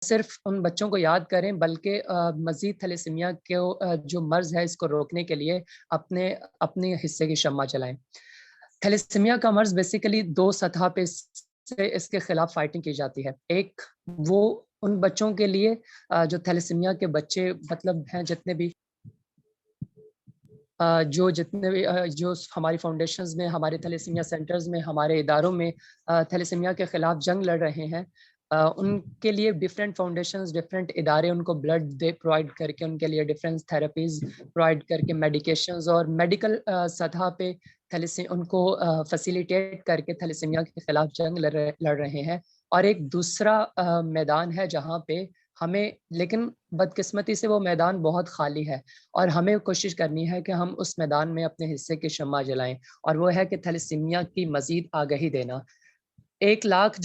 सिर्फ उन बच्चों को याद करें बल्कि मज़ीद थैलेसीमिया को जो मर्ज़ है इसको रोकने के लिए अपने हिस्से की शम्मा जलाएं। थैलेसीमिया का मर्ज़ बेसिकली 2 सतह पे से इसके खिलाफ फाइटिंग की जाती है। एक वो उन बच्चों के लिए जो थैलेसीमिया के बच्चे मतलब हैं जितने भी जो हमारी फाउंडेशंस में, हमारे थैलेसीमिया सेंटर्स में, हमारे इदारों में थैलेसीमिया के खिलाफ जंग लड़ रहे हैं, उनके लिए डिफरेंट फाउंडेशंस, डिफरेंट इदारे उनको ब्लड दे प्रोवाइड करके उनके लिए डिफरेंट थेरेपीज प्रोवाइड करके मेडिकेशंस और मेडिकल सतह पे उनको फैसिलिटेट करके थैलेसीमिया के खिलाफ जंग लड़ रहे हैं। और एक दूसरा मैदान है जहाँ पे हमें, लेकिन बदकिस्मती से वो मैदान बहुत खाली है और हमें कोशिश करनी है कि हम उस मैदान में अपने हिस्से की शम्मा जलाएं, और वो है कि थैलेसीमिया की मजीद आगाही देना। 1 लाख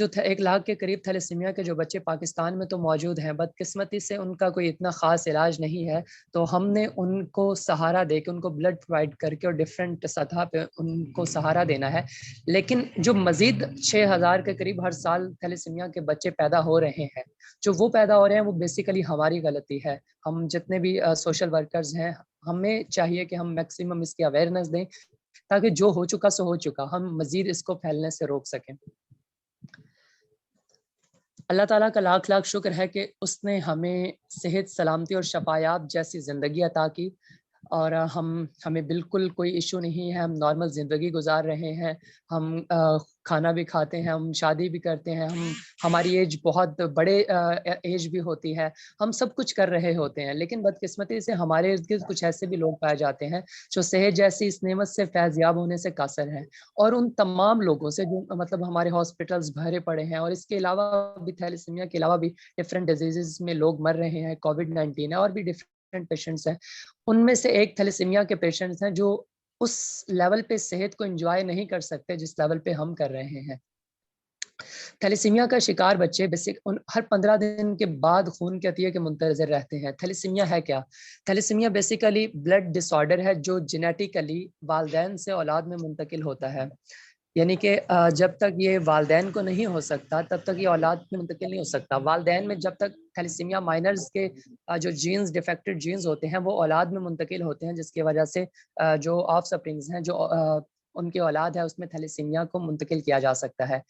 के करीब थैलेसीमिया के जो बच्चे पाकिस्तान में तो मौजूद हैं, बदकिस्मती से उनका कोई इतना ख़ास इलाज नहीं है, तो हमने उनको सहारा दे के, उनको ब्लड प्रोवाइड करके और डिफरेंट सतह पे उनको सहारा देना है। लेकिन जो मज़ीद 6000 के करीब हर साल थैलेसीमिया के बच्चे पैदा हो रहे हैं, जो वो पैदा हो रहे हैं वो बेसिकली हमारी गलती है। हम जितने भी सोशल वर्कर्स हैं, हमें चाहिए कि हम मैक्सिमम इसकी अवेयरनेस दें ताकि जो हो चुका सो हो चुका, हम मज़ीद इसको फैलने से रोक सकें। अल्लाह ताला का लाख लाख शुक्र है कि उसने हमें सेहत, सलामती और शफायाब जैसी ज़िंदगी अता की, और हमें बिल्कुल कोई इशू नहीं है। हम नॉर्मल ज़िंदगी गुजार रहे हैं, हम खाना भी खाते हैं, हम शादी भी करते हैं, हमारी एज बहुत बड़े एज भी होती है, हम सब कुछ कर रहे होते हैं। लेकिन बदकिस्मती से हमारे इर्द गिर्द कुछ ऐसे भी लोग पाए जाते हैं जो सेहत जैसी इस नेमत से फैज़याब होने से कासर हैं, और उन तमाम लोगों से जो मतलब हमारे हॉस्पिटल्स भरे पड़े हैं, और इसके अलावा भी थैलेसीमिया के अलावा भी डिफरेंट डिजीज़ में लोग मर रहे हैं, कोविड-19 है और भी डिफरेंट पेशेंट्स हैं। उनमें से एक थैलेसीमिया के पेशेंट्स हैं जो उस लेवल पे सेहत को एंजॉय नहीं कर सकते जिस लेवल पे हम कर रहे हैं। थैलेसीमिया का शिकार बच्चे हर 15 दिन के बाद खून के अतिये के मुंतज़िर रहते हैं। थैलेसीमिया है क्या? थैलेसीमिया बेसिकली ब्लड डिसऑर्डर है जो जेनेटिकली वालिदैन से औलाद में मुंतकिल होता है। यानी कि जब तक ये वालिदैन को नहीं हो सकता तब तक ये औलाद में मुंतकिल नहीं हो सकता। वालिदैन में जब तक थैलेसीमिया माइनर्स के जो जीन्स, डिफेक्टेड जीन्स होते हैं वो औलाद में मुंतकिल होते हैं, जिसकी वजह से जो ऑफस्प्रिंग्स हैं, जो उनकी औलाद है, उसमें थैलेसीमिया को मुंतकिल किया जा सकता है।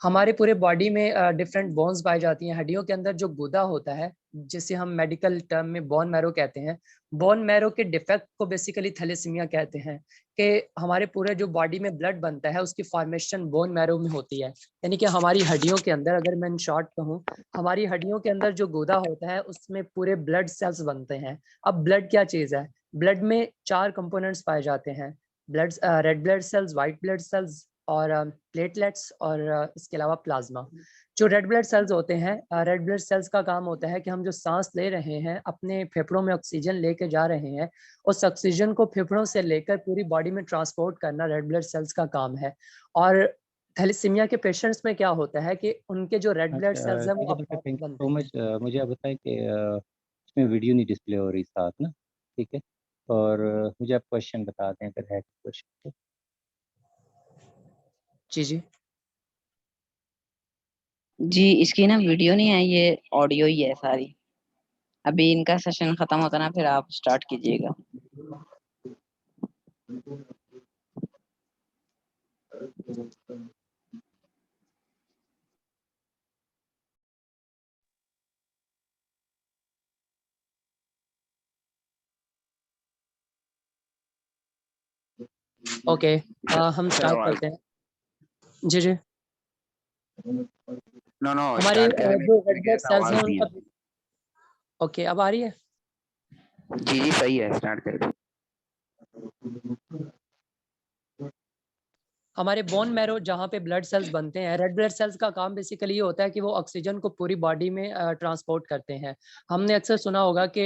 हमारे पूरे बॉडी में डिफरेंट बोन्स पाई जाती हैं। हड्डियों के अंदर जो गुदा होता है, जिसे हम मेडिकल टर्म में बोन मैरो कहते हैं, बोन मैरो के डिफेक्ट को बेसिकली थैलेसीमिया कहते हैं। कि हमारे पूरे जो बॉडी में ब्लड बनता है उसकी फॉर्मेशन बोन मैरो में होती है। यानी कि हमारी हड्डियों के अंदर, अगर मैं इन शॉर्ट कहूँ, हमारी हड्डियों के अंदर जो गुदा होता है उसमें पूरे ब्लड सेल्स बनते हैं। अब ब्लड क्या चीज़ है? ब्लड में 4 कंपोनेंट्स पाए जाते हैं, red blood cells, white blood cells और प्लेटलेट्स, और इसके अलावा प्लाज्मा। जो रेड ब्लड सेल्स होते हैं, रेड ब्लड सेल्स का काम होता है कि हम जो सांस ले रहे हैं, अपने फेफड़ों में ऑक्सीजन लेके जा रहे हैं, उस ऑक्सीजन को फेफड़ों से लेकर पूरी बॉडी में ट्रांसपोर्ट करना रेड ब्लड सेल्स का काम है। और थैलेसीमिया के पेशेंट्स में क्या होता है कि उनके जो रेड ब्लड सेल्स हैं वो चलिए बेटा, अपने थैंक यू बनते सो हैं। मच। मुझे आप बताएं कि इसमें वीडियो नहीं डिस्प्ले हो रही साथ ना, ठीक है? और मुझे आप क्वेश्चन बता दें अगर है क्वेश्चन। जी जी जी, इसकी ना वीडियो नहीं है, ये ऑडियो ही है सारी। अभी इनका सेशन खत्म होता ना फिर आप स्टार्ट कीजिएगा। ओके, हम स्टार्ट करते हैं। जी जी नो नो हमारे स्टार्ट करें, जो रेड क्या ब्लड सेल्स आवाज हैं नहीं उनका, है। ओके अब आ रही है? जी जी सही है, स्टार्ट करें। हमारे बोन मैरो जहाँ पे ब्लड सेल्स बनते हैं, रेड ब्लड सेल्स का काम बेसिकली ये होता है कि वो ऑक्सीजन को पूरी बॉडी में ट्रांसपोर्ट करते हैं। हमने अक्सर सुना होगा कि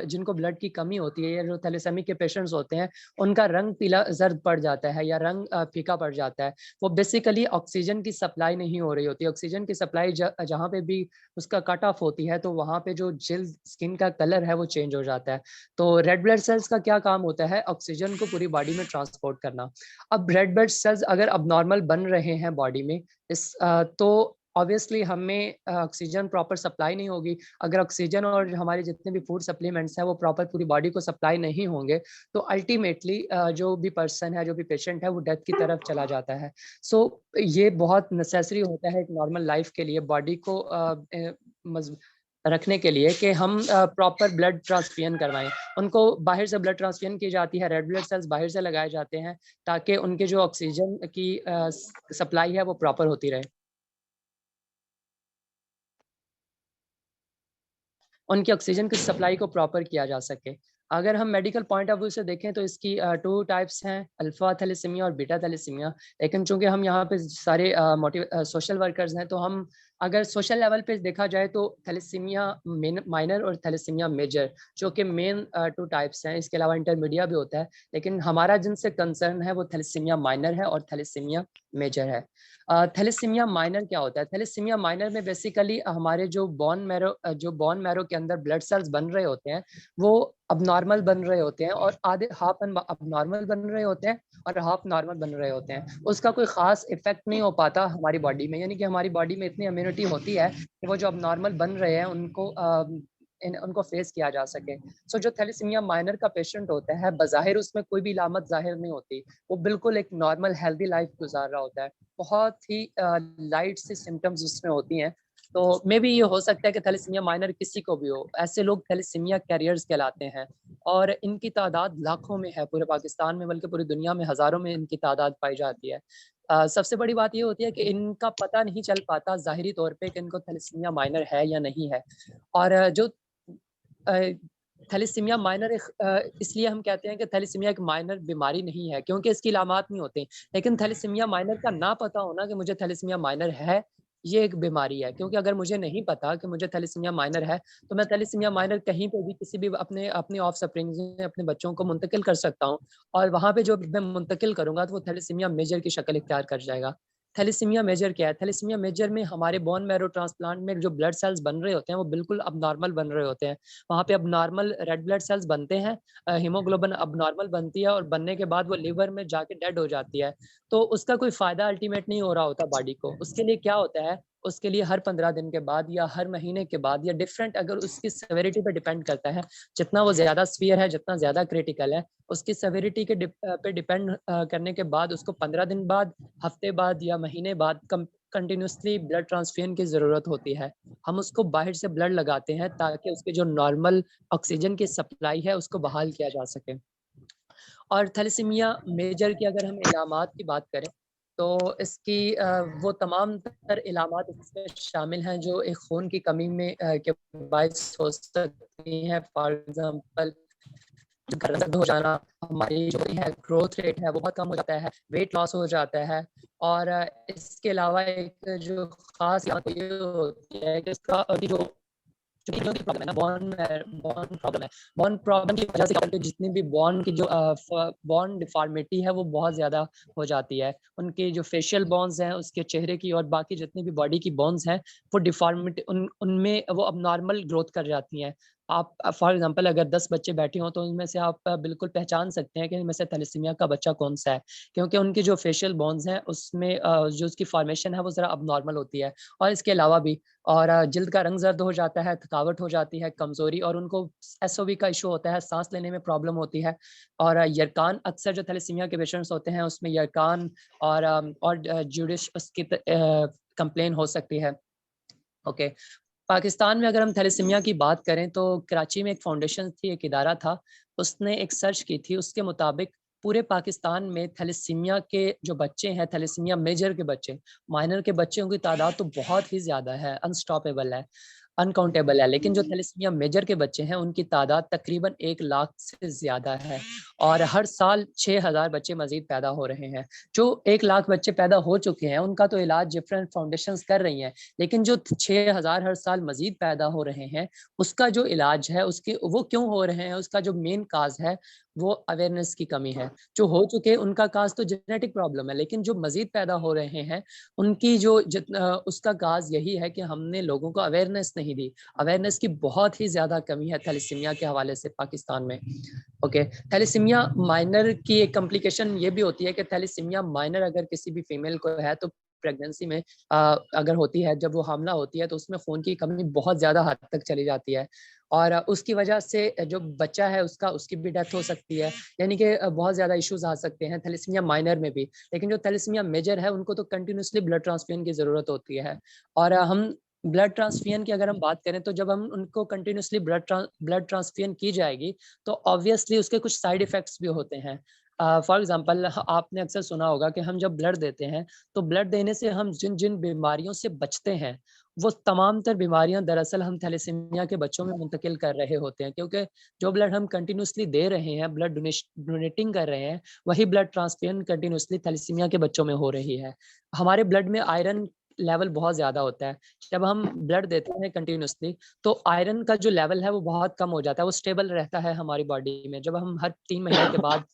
जिनको ब्लड की कमी होती है या जो थैलेसेमी के पेशेंट्स होते हैं, उनका रंग पीला जर्द पड़ जाता है या रंग फीका पड़ जाता है। वो बेसिकली ऑक्सीजन की सप्लाई नहीं हो रही होती। ऑक्सीजन की सप्लाई जहाँ पे भी उसका कट ऑफ होती है तो वहाँ पे जो जिल्द, स्किन का कलर है वो चेंज हो जाता है। तो रेड ब्लड सेल्स का क्या काम होता है? ऑक्सीजन को पूरी बॉडी में ट्रांसपोर्ट करना। अब रेड ब्लड सेल्स अगर अब नॉर्मल बन रहे हैं बॉडी में, तो ऑब्वियसली हमें ऑक्सीजन प्रॉपर सप्लाई नहीं होगी। अगर ऑक्सीजन और हमारे जितने भी फूड सप्लीमेंट्स हैं वो प्रॉपर पूरी बॉडी को सप्लाई नहीं होंगे तो अल्टीमेटली जो भी पर्सन है, जो भी पेशेंट है, वो डेथ की तरफ चला जाता है। सो ये बहुत नेसेसरी होता है एक नॉर्मल लाइफ के लिए, बॉडी को रखने के लिए कि हम प्रॉपर ब्लड ट्रांसफ्यूजन करवाएं। उनको बाहर से ब्लड ट्रांसफ्यूजन की जाती है, रेड ब्लड सेल्स बाहर से लगाए जाते हैं ताकि उनके जो ऑक्सीजन की सप्लाई है वो प्रॉपर होती रहे, उनकी ऑक्सीजन की सप्लाई को प्रॉपर किया जा सके। अगर हम मेडिकल पॉइंट ऑफ व्यू से देखें तो इसकी 2 टाइप्स हैं, अल्फा थैलेसीमिया और बीटा थैलेसीमिया। लेकिन चूंकि हम यहाँ पे सारे सोशल वर्कर्स हैं तो हम अगर सोशल लेवल पे देखा जाए तो थैलेसीमिया माइनर और थैलेसीमिया मेजर जो कि मेन 2 टाइप्स हैं, इसके अलावा इंटरमीडिया भी होता है, लेकिन हमारा जिनसे कंसर्न है वो थैलेसीमिया माइनर है और थैलेसीमिया मेजर है। थैलेसीमिया माइनर क्या होता है? थैलेसीमिया माइनर में बेसिकली हमारे जो बोन मैरो के अंदर ब्लड सेल्स बन रहे होते हैं वो अब नॉर्मल बन रहे होते हैं और आधे हाफ अब नॉर्मल बन रहे होते हैं और हाफ नॉर्मल बन रहे होते हैं। उसका कोई खास इफेक्ट नहीं हो पाता हमारी बॉडी में, यानी कि हमारी बॉडी में इतनी इम्यूनिटी होती है कि वो जो अब नॉर्मल बन रहे हैं उनको फेस किया जा सके। सो जो थैलेसीमिया माइनर का पेशेंट होता है बज़ाहिर उसमें कोई भी इलामत जाहिर नहीं होती, वो बिल्कुल एक नॉर्मल हेल्दी लाइफ गुजार रहा होता है, बहुत ही लाइट सी सिम्टम्स उसमें होती हैं। तो मे भी ये हो सकता है कि थैलेसीमिया माइनर किसी को भी हो, ऐसे लोग थैलेसीमिया कैरियर्स कहलाते हैं और इनकी तादाद लाखों में है पूरे पाकिस्तान में, बल्कि पूरी दुनिया में हज़ारों में इनकी तादाद पाई जाती है। सबसे बड़ी बात ये होती है कि इनका पता नहीं चल पाता ज़ाहिरी तौर पे कि इनको थैलेसीमिया माइनर है या नहीं है। और जो थैलेसीमिया माइनर इसलिए हम कहते हैं कि थैलेसीमिया एक माइनर बीमारी नहीं है क्योंकि इसकी इलामात नहीं होती, लेकिन थैलेसीमिया माइनर का ना पता होना कि मुझे थैलेसीमिया माइनर है ये एक बीमारी है। क्योंकि अगर मुझे नहीं पता कि मुझे थैलेसीमिया माइनर है तो मैं थैलेसीमिया माइनर कहीं पे भी किसी भी अपने ऑफ स्प्रिंग्स में अपने बच्चों को मुंतकिल कर सकता हूँ और वहाँ पे जो मैं मुंतकिल करूँगा तो वो थैलेसीमिया मेजर की शक्ल इख्तियार कर जाएगा। थैलेसीमिया मेजर क्या है? थैलेसीमिया मेजर में हमारे बोन मैरो ट्रांसप्लांट में जो ब्लड सेल्स बन रहे होते हैं वो बिल्कुल अब नॉर्मल बन रहे होते हैं। वहाँ पे अब नॉर्मल रेड ब्लड सेल्स बनते हैं, हीमोग्लोबिन अब नॉर्मल बनती है और बनने के बाद वो लिवर में जाके डेड हो जाती है। तो उसका कोई फ़ायदा अल्टीमेट नहीं हो रहा होता बॉडी को। उसके लिए क्या होता है, उसके लिए हर 15 दिन के बाद या हर महीने के बाद या डिफरेंट, अगर उसकी सेवेरिटी पे डिपेंड करता है, जितना वो ज़्यादा सीवियर है, जितना ज़्यादा क्रिटिकल है, उसकी सेवेरिटी के पे डिपेंड करने के बाद उसको 15 दिन बाद, हफ्ते बाद या महीने बाद कंटिन्यूसली ब्लड ट्रांसफ्यूजन की ज़रूरत होती है। हम उसको बाहर से ब्लड लगाते हैं ताकि उसकी जो नॉर्मल ऑक्सीजन की सप्लाई है उसको बहाल किया जा सके। और थैलेसीमिया मेजर की अगर हम इलामात की बात करें तो इसकी वो तमाम तर इलामात इसमें शामिल हैं जो एक खून की कमी में के बायस हो सकती हैं। फॉर एग्जांपल दर्द हो जाना, हमारी जो है ग्रोथ रेट है वो बहुत कम हो जाता है, वेट लॉस हो जाता है। और इसके अलावा एक जो खास बात ये होती है कि इसका जो प्रॉब्लम है ना, बॉन प्रॉब्लम है। बॉन प्रॉब्लम की वजह से जितनी भी बॉन की जो बॉन डिफॉर्मिटी है वो बहुत ज़्यादा हो जाती है। उनके जो फेशियल बोन्स हैं, उसके चेहरे की और बाकी जितनी भी बॉडी की बोन्स हैं वो डिफॉर्मिटी उनमें वो अब नॉर्मल ग्रोथ कर जाती हैं। आप फॉर एग्जांपल अगर 10 बच्चे बैठे हों तो उनमें से आप बिल्कुल पहचान सकते हैं कि इनमें से थैलेसीमिया का बच्चा कौन सा है, क्योंकि उनकी जो फेशियल बोन्स हैं उसमें जो उसकी फॉर्मेशन है वो ज़रा अब नॉर्मल होती है। और इसके अलावा भी जिल्द का रंग जर्द हो जाता है, थकावट हो जाती है, कमज़ोरी, और उनको एसओवी का इशू होता है, सांस लेने में प्रॉब्लम होती है। और यरकान, अक्सर जो थैलेसीमिया के पेशेंट्स होते हैं उसमें यरकान और ज्यूडिश उसकी कंप्लेन हो सकती है। ओके, पाकिस्तान में अगर हम थैलेसीमिया की बात करें तो कराची में एक फाउंडेशन थी, एक इदारा था, उसने एक सर्च की थी। उसके मुताबिक पूरे पाकिस्तान में थैलेसीमिया के जो बच्चे हैं, थैलेसीमिया मेजर के बच्चे, माइनर के बच्चों की तादाद तो बहुत ही ज़्यादा है, अनस्टॉपेबल है, अनकाउंटेबल है। लेकिन जो थैलेसीमिया मेजर के बच्चे हैं उनकी तादाद तकरीबन 1 लाख से ज़्यादा है और हर साल 6000 बच्चे मज़ीद पैदा हो रहे हैं। जो 1 लाख बच्चे पैदा हो चुके हैं उनका तो इलाज डिफरेंट फाउंडेशंस कर रही हैं, लेकिन जो 6000 हर साल मज़ीद पैदा हो रहे हैं उसका जो इलाज है उसके वो क्यों हो रहे हैं, उसका जो मेन काज है वो अवेयरनेस की कमी है। जो हो चुके उनका काज तो जेनेटिक प्रॉब्लम है, लेकिन जो मज़ीद पैदा हो रहे हैं उनकी जो उसका काज यही है कि हमने लोगों को अवेयरनेस नहीं दी। अवेयरनेस की बहुत ही ज़्यादा कमी है थैलेसीमिया के हवाले से पाकिस्तान में। ओके, थैलेसीमिया माइनर की एक कॉम्प्लिकेशन ये भी होती है कि थैलेसीमिया माइनर अगर किसी भी फीमेल को है तो प्रेगनेंसी में अगर होती है, जब वो हामला होती है, तो उसमें खून की कमी बहुत ज़्यादा हद तक चली जाती है और उसकी वजह से जो बच्चा है उसकी भी डेथ हो सकती है। यानी कि बहुत ज़्यादा इश्यूज़ आ सकते हैं थैलेसीमिया माइनर में भी। लेकिन जो थैलेसीमिया मेजर है उनको तो कंटिन्यूअसली ब्लड ट्रांसफ्यूजन की ज़रूरत होती है और हम ब्लड ट्रांसफ्यूजन की अगर हम बात करें तो जब हम उनको कंटिन्यूअसली ब्लड ट्रांसफ्यूजन की जाएगी तो ऑब्वियसली उसके कुछ साइड इफ़ेक्ट्स भी होते हैं। फॉर एग्ज़ाम्पल आपने अक्सर सुना होगा कि हम जब ब्लड देते हैं, तो ब्लड देने से हम जिन-जिन बीमारियों से बचते हैं, वो तमाम तर बीमारियाँ दरअसल हम थैलेसीमिया के बच्चों में मुंतकिल कर रहे होते हैं क्योंकि जो ब्लड हम कंटिन्यूअसली दे रहे हैं, ब्लड डोनेटिंग कर रहे हैं, वही ब्लड ट्रांसफ्यूजन कंटिन्यूअसली थैलेसीमिया के बच्चों में हो रही है। हमारे ब्लड में आयरन लेवल बहुत ज़्यादा होता है। जब हम ब्लड देते हैं कंटिन्यूअसली तो आयरन का जो लेवल है वो बहुत कम हो जाता है, वो स्टेबल रहता है हमारी बॉडी में। जब हम हर 3 महीने के बाद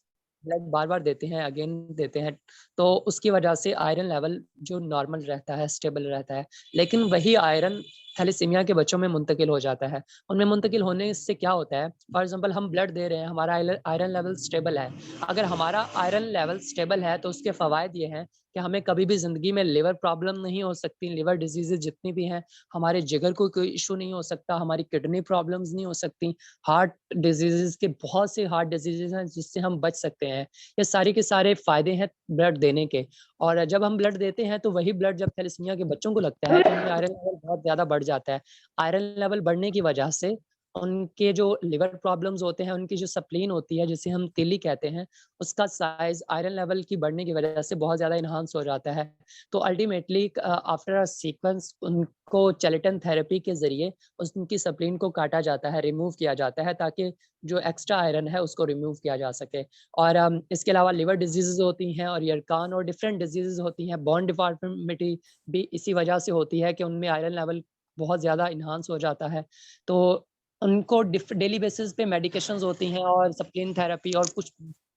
ब्लड बार-बार देते हैं, अगेन देते हैं, तो उसकी वजह से आयरन लेवल जो नॉर्मल रहता है, स्टेबल रहता है। लेकिन वही आयरन थैलेसीमिया के बच्चों में मुंतकिल हो जाता है। उनमें मुंतकिल होने से क्या होता है, फॉर एग्ज़ाम्पल हम ब्लड दे रहे हैं, हमारा आयरन लेवल स्टेबल है। अगर हमारा आयरन लेवल स्टेबल है, तो उसके फ़वाइद ये हैं कि हमें कभी भी ज़िंदगी में लिवर प्रॉब्लम नहीं हो सकती, लिवर डिज़ीज़ेज़ जितनी भी हैं, हमारे जिगर को कोई इश्यू नहीं हो सकता, हमारी किडनी प्रॉब्लम्स नहीं हो सकती, हार्ट डिज़ीज़ेज़ के बहुत से हार्ट डिज़ीज़ेज़ हैं जिससे हम बच सकते हैं। ये सारे के सारे फ़ायदे हैं ब्लड देने के और जब हम ब्लड देते हैं तो वही ब्लड जब थैलेसीमिया के बच्चों को लगता है तो उनमें आयरन लेवल बहुत ज़्यादा बढ़ जाता है। आयरन लेवल बढ़ने की वजह से उनके जो लिवर प्रॉब्लम्स होते हैं, उनकी जो स्प्लीन होती है जिसे हम तीली कहते हैं, उसका साइज़ आयरन लेवल की बढ़ने की वजह से बहुत ज़्यादा एनहांस हो जाता है। तो अल्टीमेटली आफ्टर अ सीक्वेंस उनको चेलेटन थेरेपी के ज़रिए उनकी स्प्लीन को काटा जाता है, रिमूव किया जाता है ताकि जो एक्स्ट्रा आयरन है उसको रिमूव किया जा सके। और इसके अलावा लिवर डिज़ीज़ेज़ होती हैं और यरकान और डिफरेंट डिज़ीज़ेज़ होती हैं। बोन डिफ़ॉर्मिटी भी इसी वजह से होती है कि उनमें आयरन लेवल बहुत ज़्यादा एनहांस हो जाता है। तो उनको डेली बेसिस पे मेडिकेशंस होती हैं और स्प्लीन थेरेपी और कुछ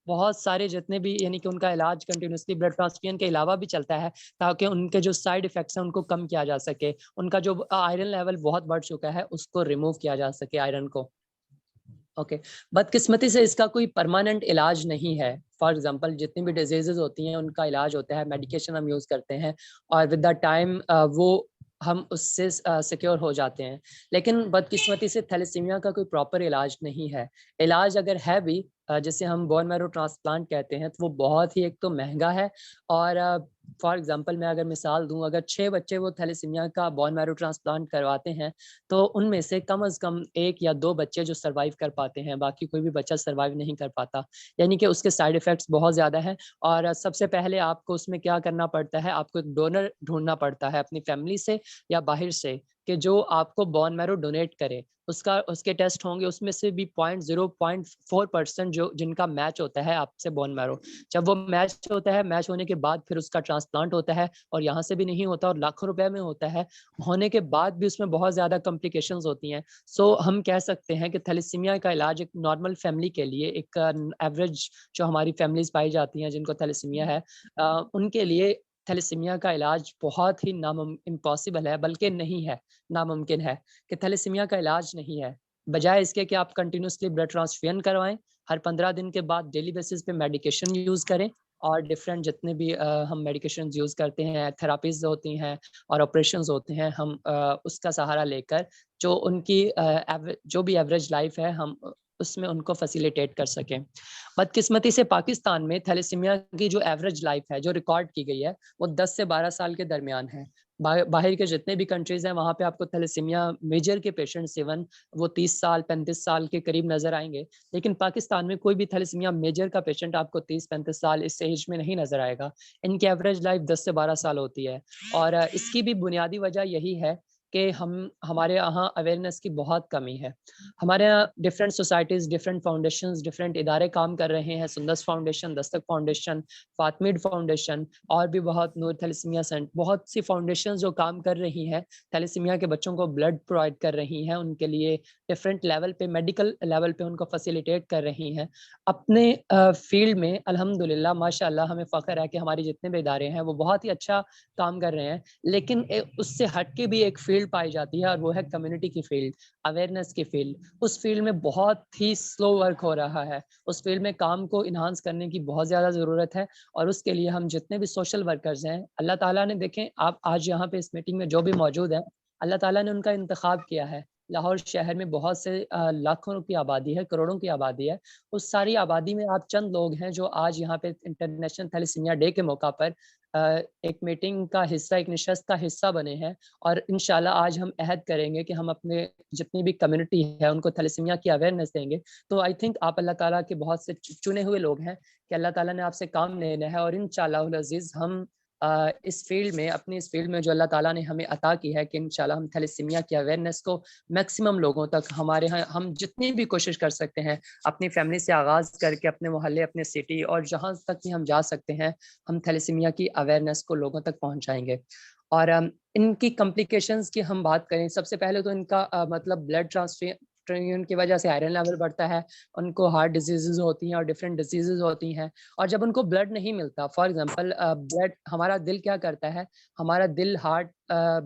बहुत सारे जितने भी यानी कि उनका इलाज कंटिन्यूअसली ब्लड ट्रांसफ्यूजन के अलावा भी चलता है ताकि उनके जो साइड इफ़ेक्ट्स हैं उनको कम किया जा सके। उनका जो आयरन लेवल बहुत बढ़ चुका है उसको रिमूव किया जा सके आयरन को। ओके, बदकिस्मती से इसका कोई परमानेंट इलाज नहीं है। फॉर एग्ज़ाम्पल जितनी भी डिज़ीज़ेज़ होती हैं उनका इलाज होता है, मेडिकेशन हम यूज़ करते हैं और विद द टाइम वो हम उससे सिक्योर हो जाते हैं। लेकिन बदकिस्मती से थैलेसीमिया का कोई प्रॉपर इलाज नहीं है। इलाज अगर है भी जिसे हम बोन मैरो ट्रांसप्लांट कहते हैं, तो वो बहुत ही एक तो महँगा है और फॉर एग्ज़ाम्पल मैं अगर मिसाल दूँ, अगर 6 बच्चे वो थैलेसीमिया का बोन मैरो ट्रांसप्लांट करवाते हैं, तो उनमें से कम कम 1 या 2 बच्चे जो सर्वाइव कर पाते हैं, बाकी कोई भी बच्चा सर्वाइव नहीं कर पाता। यानी कि उसके साइड इफ़ेक्ट्स बहुत ज़्यादा हैं और सबसे पहले आपको उसमें क्या करना पड़ता है, आपको एक डोनर ढूँढना पड़ता है अपनी फैमिली से या बाहर से कि जो आपको बोन मैरो डोनेट करे। उसके टेस्ट होंगे, उसमें से भी 0.4% जो जिनका मैच होता है आपसे बोन मैरो। जब वो मैच होता है, मैच होने के बाद फिर उसका ट्रांसप्लांट होता है और यहाँ से भी नहीं होता और लाखों रुपए में होता है। होने के बाद भी उसमें बहुत ज़्यादा कॉम्प्लिकेशंस होती हैं। सो हम कह सकते हैं कि थैलेसीमिया का इलाज एक नॉर्मल फैमिली के लिए एक एवरेज जो हमारी फैमिलीज़ पाई जाती हैं जिनको थैलेसीमिया है उनके लिए थैलेसीमिया का इलाज बहुत ही इम्पॉसिबल है बल्कि नहीं है, नामुमकिन है कि थैलेसीमिया का इलाज नहीं है। बजाय इसके कि आप कंटिन्यूअसली ब्लड ट्रांसफ्यूजन करवाएँ, हर 15 दिन के बाद डेली बेसिस पे मेडिकेशन यूज़ करें और डिफरेंट जितने भी हम मेडिकेशंस यूज़ करते हैं, थेरेपीज़ होती हैं और ऑपरेशंस होते हैं, हम उसका सहारा लेकर जो उनकी जो भी एवरेज लाइफ है हम उसमें उनको फैसिलिटेट कर सकें। बदकिस्मती से पाकिस्तान में थैलेसीमिया की जो एवरेज लाइफ है, जो रिकॉर्ड की गई है, वो 10 से 12 साल के दरमियान है। बाहर के जितने भी कंट्रीज़ हैं, वहाँ पे आपको थैलेसीमिया मेजर के पेशेंट्स इवन वो 30 साल, 35 साल के करीब नज़र आएँगे। लेकिन पाकिस्तान में कोई भी थैलेसीमिया मेजर का पेशेंट आपको 30-35 साल इस एज में नहीं नज़र आएगा। इनकी एवरेज लाइफ 10 से 12 साल होती है और इसकी भी बुनियादी वजह यही है कि हमारे यहाँ अवेयरनेस की बहुत कमी है। हमारे यहाँ different societies, different foundations, different इदारे काम कर रहे हैं, Sundas foundation, Dastak foundation, फातमिड foundation और भी बहुत नूर थैलेसीमिया बहुत सी फाउंडेशंस जो काम कर रही हैं, थैलेसीमिया के बच्चों को ब्लड प्रोवाइड कर रही हैं, उनके लिए डिफरेंट लेवल पे, मेडिकल लेवल पे उनको फैसिलिटेट कर रही हैं। अपने फील्ड में अल्हम्दुलिल्लाह माशाअल्लाह हमें फ़ख्र है कि हमारे जितने भी इदारे हैं, वो बहुत ही अच्छा काम कर रहे हैं। लेकिन उससे हट के भी एक फील्ड फील्ड पाई जाती है और वो है कम्युनिटी की फील्ड, अवेयरनेस की फील्ड। उस फील्ड में बहुत ही स्लो वर्क हो रहा है। उस फील्ड में काम को इन्हांस करने की बहुत ज़्यादा ज़रूरत है और उसके लिए हम जितने भी सोशल वर्कर्स हैं, अल्लाह ताला ने देखें आप आज यहाँ पे इस मीटिंग में जो भी मौजूद हैं, अल्लाह ताला ने उनका इंतखाब किया है। लाहौर शहर में बहुत से लाखों की आबादी है, करोड़ों की आबादी है। उस सारी आबादी में आप चंद लोग हैं जो आज यहाँ पे इंटरनेशनल थैलेसीमिया डे के मौका पर एक मीटिंग का हिस्सा, एक नशस्त का हिस्सा बने हैं और इंशाल्लाह आज हम अहद करेंगे कि हम अपने जितनी भी कम्युनिटी है उनको थैलेसीमिया की अवेयरनेस देंगे। तो आई थिंक आप अल्लाह ताला के बहुत से चुने हुए लोग हैं कि अल्लाह ताला ने आपसे काम लेना है और इंशाअल्लाह अज़ीज़ हम इस फील्ड में, अपनी इस फील्ड में जो अल्लाह ताला ने हमें अता की है कि इंशाल्लाह हम थैलेसीमिया की अवेयरनेस को मैक्सिमम लोगों तक, हमारे यहाँ हम जितनी भी कोशिश कर सकते हैं, अपनी फैमिली से आगाज़ करके अपने मोहल्ले, अपने सिटी और जहाँ तक भी हम जा सकते हैं, हम थैलेसीमिया की अवेयरनेस को लोगों तक पहुँचाएँगे। और इनकी कॉम्प्लिकेशंस की हम बात करें, सबसे पहले तो इनका मतलब ब्लड ट्रांसफ्यूजन की वजह से आयरन लेवल बढ़ता है, उनको हार्ट डिजीज़ेज़ होती हैं और डिफरेंट डिजीज़ेज़ होती हैं। और जब उनको ब्लड नहीं मिलता, फॉर एग्जांपल ब्लड, हमारा दिल क्या करता है, हमारा दिल हार्ट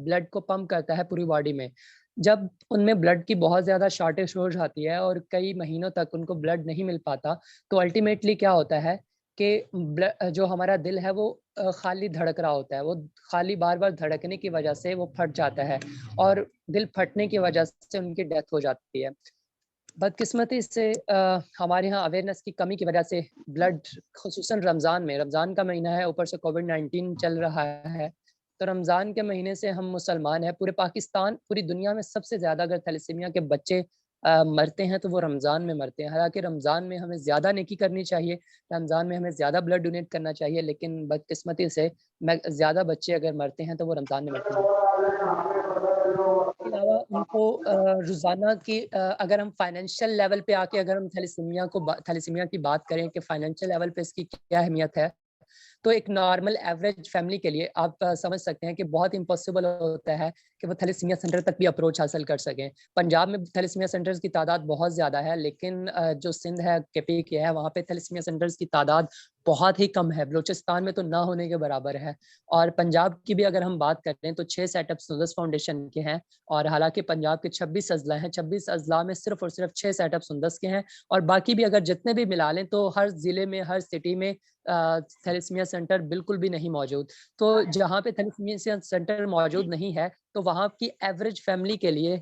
ब्लड को पंप करता है पूरी बॉडी में। जब उनमें ब्लड की बहुत ज़्यादा शॉर्टेज हो जाती है और कई महीनों तक उनको ब्लड नहीं मिल पाता, तो अल्टीमेटली क्या होता है कि जो हमारा दिल है वो खाली धड़क रहा होता है, वो खाली बार-बार धड़कने की वजह से वो फट जाता है और दिल फटने की वजह से उनकी डेथ हो जाती है। बदकिस्मती से हमारे यहाँ अवेयरनेस की कमी की वजह से ब्लड, ख़ुसूसन रमज़ान का महीना है, ऊपर से कोविड-19 चल रहा है, तो रमज़ान के महीने से हम मुसलमान हैं, पूरे पाकिस्तान, पूरी दुनिया में सबसे ज़्यादा अगर थैलेसीमिया के बच्चे मरते हैं तो वो रमज़ान में मरते हैं। हालाँकि रमज़ान में हमें ज़्यादा नेकी करनी चाहिए, रमज़ान में हमें ज़्यादा ब्लड डोनेट करना चाहिए, लेकिन बदकिस्मती से ज़्यादा बच्चे अगर मरते हैं तो वो रमज़ान में मरते हैं। इसके अलावा उनको रोज़ाना की अगर हम फाइनेंशियल लेवल पे आके अगर हम थैलेसीमिया की बात करें कि फाइनेंशियल लेवल पे इसकी क्या अहमियत है, तो एक नॉर्मल एवरेज फैमिली के लिए आप समझ सकते हैं कि बहुत इम्पॉसिबल होता है कि वो थैलेसीमिया सेंटर तक भी अप्रोच हासिल कर सकें। पंजाब में थैलेसीमिया सेंटर्स की तादाद बहुत ज़्यादा है, लेकिन जो सिंध है, केपी है, वहाँ पे थैलेसीमिया सेंटर्स की तादाद बहुत ही कम है, बलूचिस्तान में तो ना होने के बराबर है। और पंजाब की भी अगर हम बात करें तो 6 सेटअप्स नुज़स फाउंडेशन के हैं और हालाँकि पंजाब के 26 अज़ला हैं, 26 अज़ला में सिर्फ़ और सिर्फ़ 6 सेटअप्स नुज़स के हैं और बाकी भी अगर जितने भी मिला लें तो हर ज़िले में, हर सिटी में थैलेसीमिया सेंटर बिल्कुल भी नहीं मौजूद। तो जहाँ पे थैलेसीमिया सेंटर मौजूद नहीं है, तो वहाँ की एवरेज फैमिली के लिए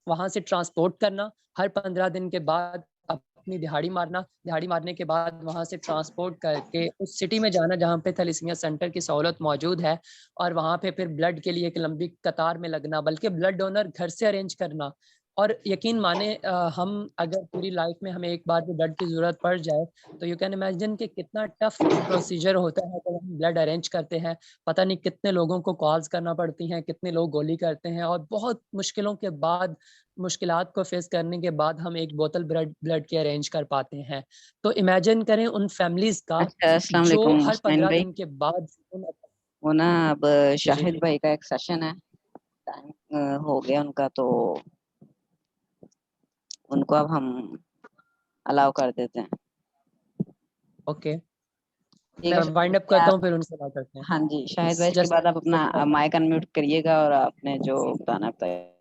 वहाँ से ट्रांसपोर्ट करना, हर 15 दिन के बाद अपनी दिहाड़ी मारना, दिहाड़ी मारने के बाद वहाँ से ट्रांसपोर्ट करके उस सिटी में जाना जहाँ पे थैलेसीमिया सेंटर की सहूलत मौजूद है और वहाँ पे फिर ब्लड के लिए एक लंबी कतार में लगना, बल्कि ब्लड डोनर घर से अरेंज करना। और यकीन माने हम अगर पूरी लाइफ में हमें एक बार भी ब्लड की ज़रूरत पड़ जाए, तो यू कैन इमेजिन कि कितना टफ प्रोसीजर होता है जब हम ब्लड अरेंज करते हैं। पता नहीं कितने लोगों को कॉल्स करना पड़ती हैं, कितने लोग गोली करते हैं और बहुत मुश्किलों के बाद, मुश्किलात को फेस करने के बाद हम एक बोतल ब्लड की अरेंज कर पाते हैं। तो इमेजिन करें उन फैमिलीज़ का अच्छा, अस्सलाम जो वालेकुम हर हुसनैन 15 भाई। दिन के बाद वो ना अब जी, जी, शाहिद जी। भाई का एक सेशन है, टाइम हो गया उनका, तो उनको अब हम अलाउ कर देते हैं। ओके, ठीक मैं है शाहिद वाइंड अप भाई, करता आप हूँ फिर उनसे बात करते हैं। हाँ जी शाहिद भाई, इसके जस्ट बाद आप अपना माइक अनम्यूट करिएगा और आपने जो बताना बताइए।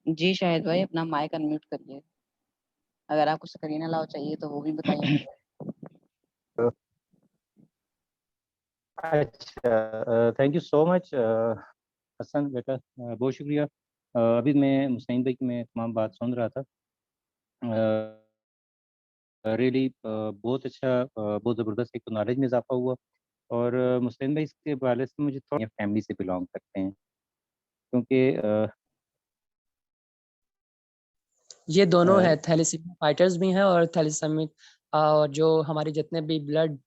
जी शाहिद भाई, अपना माइक अनम्यूट करिए। अगर आपको स्क्रीन अलाउ चाहिए तो वो भी बताइए। अच्छा, thank you so much Hasan बेटा, बहुत शुक्रिया। अभी मैं मुस्ताइन भाई की मैं तमाम बात सुन रहा था। रियली बहुत अच्छा, बहुत ज़बरदस्त एक तो नॉलेज में इज़ाफ़ा हुआ। और मुस्लिम भाई इसके हवाले से मुझे थोड़ा फैमिली से बिलॉन्ग करते हैं, क्योंकि ये दोनों अ, है, थैलेसीमिया फाइटर्स भी हैं और थैलेसीमिक और जो हमारे जितने भी ब्लड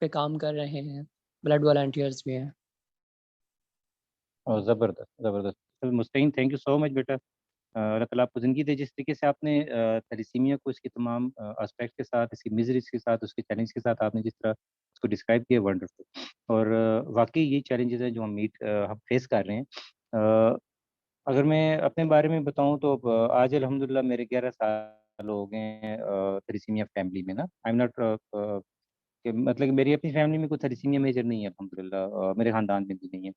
पे काम कर रहे हैं, ब्लड वॉलंटियर्स भी हैं। ज़बरदस्त, ज़बरदस्त। तो मुस्ताकीन, थैंक यू सो मच बेटा। अल्लाह ताला आपको ज़िंदगी दे। जिस तरीके से आपने थैलेसीमिया को इसके तमाम एस्पेक्ट के साथ, इसकी मिज़रीज़ के साथ, उसके चैलेंज के साथ आपने जिस तरह उसको डिस्क्राइब किया, वंडरफुल। और वाक़ई ये चैलेंजेज़ हैं जो हम फेस कर रहे हैं। अ, अगर मैं अपने बारे में बताऊँ तो आज अल्हम्दुलिल्लाह मेरे 11 साल हो गए हैं थैलेसीमिया फैमिली में ना। आई एम नॉट कि मतलब कि मेरी अपनी फैमिली में कोई थैलेसीमिया मेजर नहीं है अल्हम्दुलिल्लाह, मेरे ख़ानदान में भी नहीं है।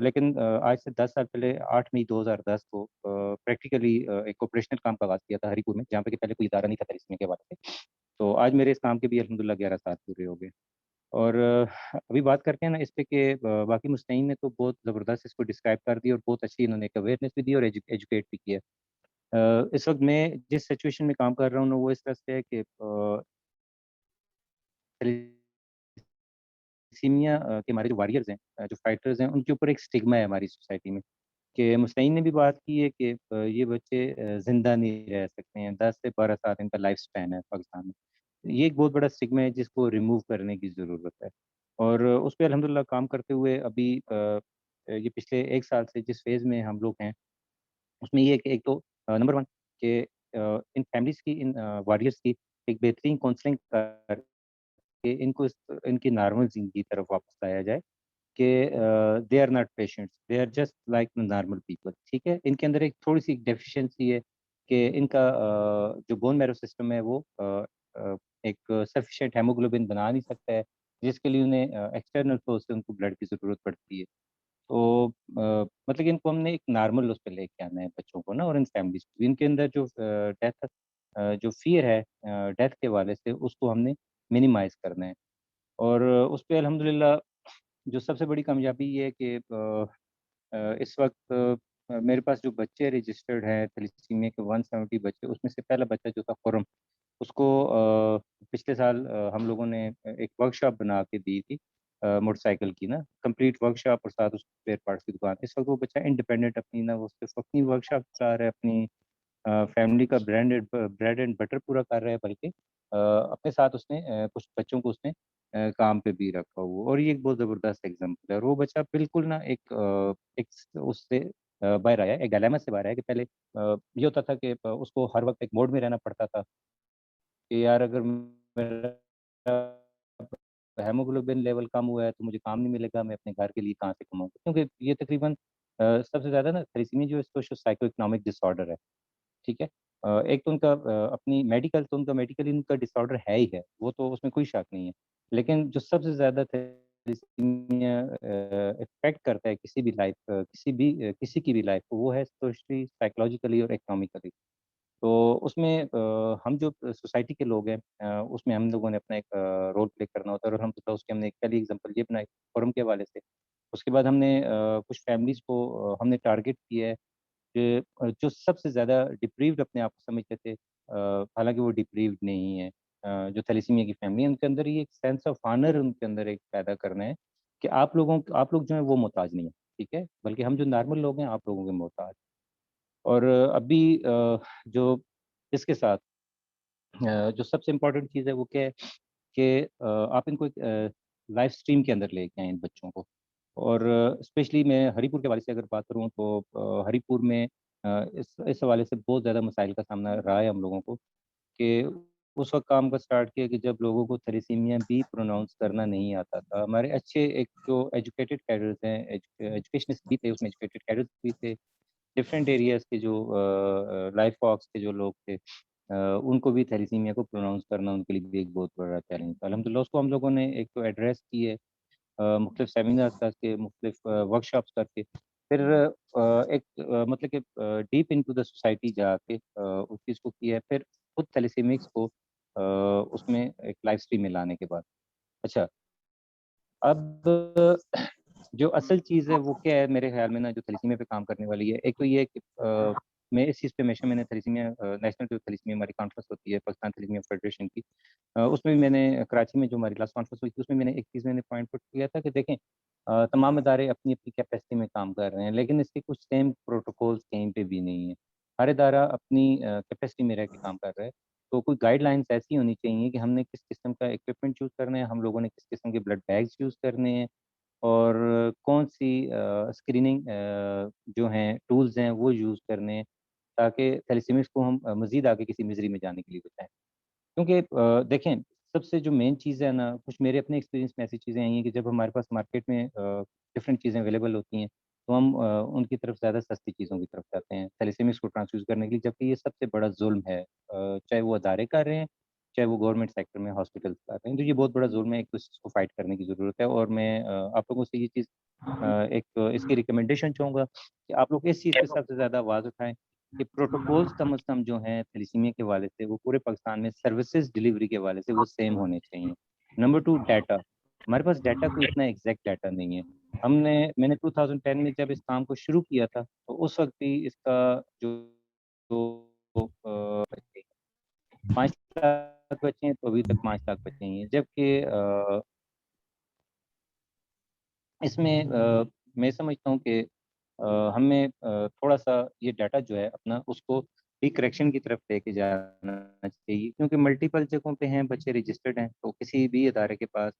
लेकिन आज से 10 साल पहले 8 मई 2010 को प्रैक्टिकली एक ऑपरेशनल काम का आगाज़ किया था हरीपुर में, जहाँ पे कि पहले कोई इदारा नहीं था थैलेसीमिया के हवाले से। तो आज मेरे इस काम के भी अल्हम्दुलिल्लाह 11 साल पूरे हो गए। और अभी बात करते हैं ना इस पे कि बाकी मुस्तईन ने तो बहुत ज़बरदस्त इसको डिस्क्राइब कर दिया और बहुत अच्छी इन्होंने एक अवेयरनेस भी दी और एजुकेट भी किया। इस वक़्त मैं जिस सिचुएशन में काम कर रहा हूँ ना, वो इस तरह से है कि थैलेसीमिया के हमारे जो वॉरियर्स हैं, जो फाइटर्स हैं, उनके ऊपर एक स्टिग्मा है हमारी सोसाइटी में। कि मुस्तईन ने भी बात की है कि ये बच्चे ज़िंदा नहीं रह सकते हैं, 10 से 12 साल इनका लाइफ स्पैन है पाकिस्तान में। ये एक बहुत बड़ा स्टिग्मा है जिसको रिमूव करने की ज़रूरत है। और उस पे अल्हम्दुलिल्लाह काम करते हुए अभी ये पिछले 1 साल से जिस फ़ेज़ में हम लोग हैं, उसमें ये है कि एक तो नंबर 1 कि इन फैमिलीज़ की, इन वॉरियर्स की एक बेहतरीन काउंसलिंग करके इनको इनकी नॉर्मल ज़िंदगी की तरफ वापस लाया जाए। कि they are not patients, they are just like normal people, ठीक है? इनके अंदर एक थोड़ी-सी डेफिशिएंसी है कि इनका जो बोन मैरो सिस्टम है वो अ, एक सफिशिएंट हीमोग्लोबिन बना नहीं सकता है, जिसके लिए उन्हें एक्सटर्नल सोर्स से उनको ब्लड की ज़रूरत पड़ती है। तो मतलब कि इनको हमने एक नॉर्मल उस पे लेके आना है बच्चों को ना, और इन फैमिलीज़ को भी। इनके अंदर जो जो फ़ियर है डेथ के हवाले से, उसको हमने मिनिमाइज़ करना है। और उस पे अल्हम्दुलिल्लाह जो सबसे बड़ी कामयाबी ये है कि इस वक़्त मेरे पास जो बच्चे रजिस्टर्ड हैं थैलेसीमिया के 170 बच्चे, उसमें से पहला बच्चा जो था खुर्रम, उसको पिछले साल हम लोगों ने एक वर्कशॉप बना के दी थी मोटरसाइकिल की ना, कंप्लीट वर्कशॉप और साथ उसके स्पेयर पार्ट्स की दुकान। इस वक़्त वो बच्चा इंडिपेंडेंट अपनी ना, वो सिर्फ़ अपनी वर्कशॉप चला रहा है, अपनी फैमिली का ब्रेड एंड बटर पूरा कर रहा है, बल्कि अपने साथ उसने कुछ बच्चों को उसने काम पे भी रखा हुआ। और ये एक बहुत ज़बरदस्त एग्ज़ाम्पल है। और वो बच्चा बिल्कुल ना एक उससे बाहर आया है, एक डायलेमा से बाहर आया कि पहले ये होता था कि उसको हर वक़्त एक मोड में रहना पड़ता था कि यार अगर मेरा हीमोग्लोबिन लेवल कम हुआ है तो मुझे काम नहीं मिलेगा, मैं अपने घर के लिए कहाँ से कमाऊँगा? क्योंकि ये तकरीबन सबसे ज़्यादा ना थैलेसीमिया जो है सोशो साइको इकोनॉमिक डिसऑर्डर है। ठीक है? एक तो उनका अपनी मेडिकल, तो उनका मेडिकली उनका डिसऑर्डर है ही है, वो तो उसमें कोई शक नहीं है। लेकिन जो सबसे ज़्यादा थैलेसीमिया इफ़ेक्ट करता है किसी भी किसी की भी लाइफ़ को, वो है सोशली, साइकोलॉजिकली और इकोनॉमिकली। तो उसमें हम जो सोसाइटी के लोग हैं, उसमें हम लोगों ने अपना एक रोल प्ले करना होता है। और हम तो उसकी हमने एक पहली एग्ज़ाम्पल ये बनाई फोरम के हवाले से। उसके बाद हमने कुछ फैमिलीज़ को हमने टारगेट किया है कि जो सबसे ज़्यादा डिप्रीव्ड अपने आप को समझते थे, हालाँकि वो डिप्रीव्ड नहीं है। जो थैलेसीमिया की फैमिली है, उनके अंदर ये एक सेंस ऑफ ऑनर उनके अंदर एक पैदा करना है कि आप लोग जो हैं वो मोहताज नहीं है, ठीक है? बल्कि हम जो नॉर्मल लोग हैं, आप लोगों के मोहताज। और अभी जो इसके साथ जो सबसे इम्पोर्टेंट चीज़ है वो क्या है कि आप इनको एक लाइव स्ट्रीम के अंदर लेके आएँ इन बच्चों को। और स्पेशली मैं हरीपुर के हवाले से अगर बात करूँ तो हरीपुर में इस हवाले से बहुत ज़्यादा मसाइल का सामना रहा है हम लोगों को कि उस वक़्त काम का स्टार्ट किया कि जब लोगों को थैलेसीमिया भी प्रोनाउंस करना नहीं आता था। हमारे अच्छे एक जो एजुकेटेड कैडर्स हैं, एजुकेशनिस्ट भी थे, उसमें एजुकेटेड कैडर्स भी थे। डिफरेंट एरियाज़ के जो लाइफ वॉक्स के जो लोग थे, उनको भी थैलेसीमिया को प्रोनाउंस करना उनके लिए भी एक बहुत बड़ा चैलेंज था। अल्हम्दुलिल्लाह उसको हम लोगों ने एक तो एड्रेस किए, मुख्तलिफ सेमिनार्स करके, मुख्तलिफ वर्कशॉप्स करके, फिर एक मतलब कि डीप इनटू द सोसाइटी जाके उस चीज़ को किया है। फिर खुद थैलेसीमिक्स को उसमें एक लाइव स्ट्रीम में लाने के बाद। अच्छा, अब जो असल चीज़ है वो क्या है मेरे ख़्याल में ना, जो थैलेसीमिया पे काम करने वाली है, एक तो ये है कि मैं इस चीज़ पे हमेशा मैंने थैलेसीमिया नेशनल जो थैलेसीमिया हमारी कॉन्फ्रेंस होती है पाकिस्तान थैलेसीमिया फेडरेशन की, उसमें भी मैंने कराची में जो हमारी लास्ट कॉन्फ्रेंस हुई थी उसमें मैंने एक चीज़ मैंने पॉइंट पुट किया था कि देखें तमाम इदारे अपनी-अपनी कैपेसिटी में काम कर रहे हैं, लेकिन इसके कुछ सेम प्रोटोकॉल्स कहीं पे भी नहीं है। हर इदारा अपनी कैपेसिटी में रह के काम कर रहा है। तो कोई गाइडलाइंस ऐसी होनी चाहिए कि हमने किस किस्म का इक्विपमेंट चूज़ करना है, हम लोगों ने किस किस्म के ब्लड बैग्स यूज़ करने हैं और कौन-सी स्क्रीनिंग जो हैं टूल्स हैं वो यूज़ करने हैं, ताकि थैलेसीमिया को हम मज़ीद आगे किसी मिज़री में जाने के लिए बचाएँ। क्योंकि देखें सबसे जो मेन चीज़ है ना, कुछ मेरे अपने एक्सपीरियंस में ऐसी चीज़ें आई हैं कि जब हमारे पास मार्केट में डिफरेंट चीज़ें अवेलेबल होती हैं, तो हम उनकी तरफ ज़्यादा सस्ती चीज़ों की तरफ जाते हैं, थैलेसीमिया को ट्रांसफ्यूज़ करने के लिए, जबकि ये सबसे बड़ा ज़ुल्म है। चाहे वो अदारे कर रहे हैं, चाहे वो गवर्नमेंट सेक्टर में हॉस्पिटल्स कर रहे हैं, तो ये बहुत बड़ा ज़ुल्म है, एक तो इसको फाइट करने की ज़रूरत है और मैं आप लोगों से ये चीज़ एक इसकी रिकमेंडेशन चाहूँगा कि आप लोग इस चीज़ पे सबसे ज़्यादा आवाज़ उठाएँ कि प्रोटोकॉल्स कम से कम जो हैं थैलेसीमिया के हवाले से वो पूरे पाकिस्तान में सर्विसेज़ डिलीवरी के हवाले से वो सेम होने चाहिए। नंबर 2 डाटा, हमारे पास डाटा कोई इतना एग्ज़ैक्ट डाटा नहीं है। मैंने 2010 में जब इस काम को शुरू किया था, तो उस वक़्त भी इसका जो जो 5 लाख बच्चे हैं, तो अभी तक 5 लाख बच्चे ही हैं। जबकि इसमें मैं समझता हूँ कि हमें थोड़ा-सा ये डाटा जो है अपना उसको एक करेक्शन की तरफ लेके जाना चाहिए क्योंकि मल्टीपल जगहों पे हैं, बच्चे रजिस्टर्ड हैं, तो किसी भी इदारे के पास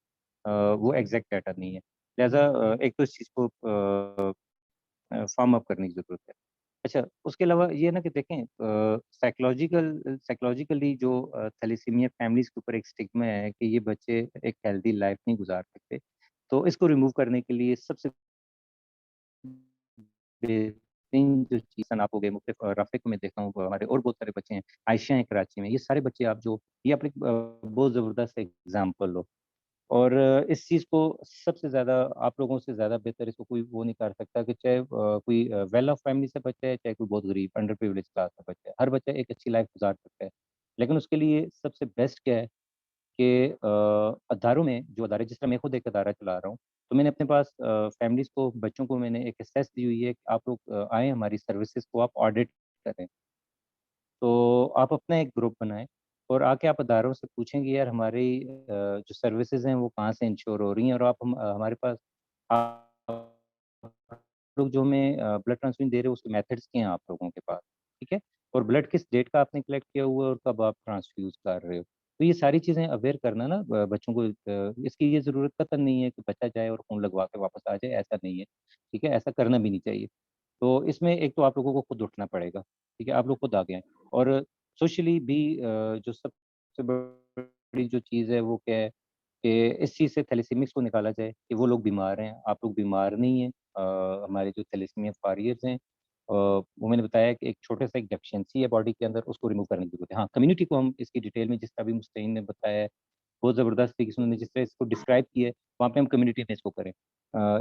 वो एग्ज़ैक्ट डाटा नहीं है। लिहाज़ा एक तो इस चीज़ को फ़र्म अप करने की ज़रूरत है। अच्छा, उसके अलावा ये है ना कि देखें साइकोलॉजिकली जो थैलेसीमिया फैमिलीज़ के ऊपर एक स्टिग्मा है कि ये बच्चे एक हेल्दी लाइफ़ नहीं गुज़ार सकते। तो इसको रिमूव करने के लिए सबसे बेहतरीन जो चीज़ आप हो गए मुख्तलिफ राफ़िक में देखा हूँ हमारे और बहुत सारे बच्चे हैं, आयशा हैं कराची में, ये सारे बच्चे आप जो ये अपने बहुत ज़बरदस्त एग्ज़ाम्पल हो। और इस चीज़ को सबसे ज़्यादा आप लोगों से ज़्यादा बेहतर इसको कोई वो नहीं कर सकता कि चाहे कोई वेल ऑफ फैमिली से बच्चा है, चाहे कोई बहुत गरीब अंडर प्रिविलेज्ड क्लास का बच्चा है। हर बच्चा एक अच्छी लाइफ़ गुज़ार सकता है। लेकिन उसके लिए सबसे बेस्ट क्या है कि अदारों में जो अदारे जिस तरह मैं खुद एक अदारा चला रहा हूँ, तो मैंने अपने पास फैमिलीज़ को, बच्चों को मैंने एक एक्सेस दी हुई है कि आप लोग आएँ हमारी सर्विसेज़ को आप ऑडिट करें। तो आप अपना एक ग्रुप बनाएँ और आके आप अदारों से पूछें कि यार हमारी जो सर्विसेज़ हैं वो कहाँ से इंश्योर हो रही हैं और आप हमारे पास आप लोग जो हमें ब्लड ट्रांसफ्यूज़न दे रहे हो उसके मेथड्स क्या हैं आप लोगों के पास, ठीक है? और ब्लड किस डेट का आपने कलेक्ट किया हुआ है और कब आप ट्रांसफ्यूज़ कर रहे हो। तो ये सारी चीज़ें अवेयर करना ना बच्चों को इसकी ये ज़रूरत कतई नहीं है कि बच्चा जाए और खून लगवा के वापस आ जाए, ऐसा नहीं है, ठीक है? ऐसा करना भी नहीं चाहिए। तो इसमें एक तो आप लोगों को खुद उठना पड़ेगा, ठीक है? आप लोग खुद आगे आएँ और सोशली भी जो सबसे बड़ी जो चीज़ है वो क्या है कि इस चीज़ से थैलेसीमिया को निकाला जाए कि वो लोग बीमार हैं, आप लोग बीमार नहीं हैं। हमारे जो थैलेसीमिया वॉरियर्स हैं वो मैंने बताया कि एक छोटा-सा एक डेफिशिएंसी है बॉडी के अंदर, उसको रिमूव करने की ज़रूरत है। हाँ, कम्युनिटी को हम इसकी डिटेल में जिस तरह अभी मुस्तईन ने बताया है, बहुत ज़बरदस्त तरीके से उन्होंने जिस तरह इसको डिस्क्राइब किया है, वहाँ पे हम कम्युनिटी में इसको करें।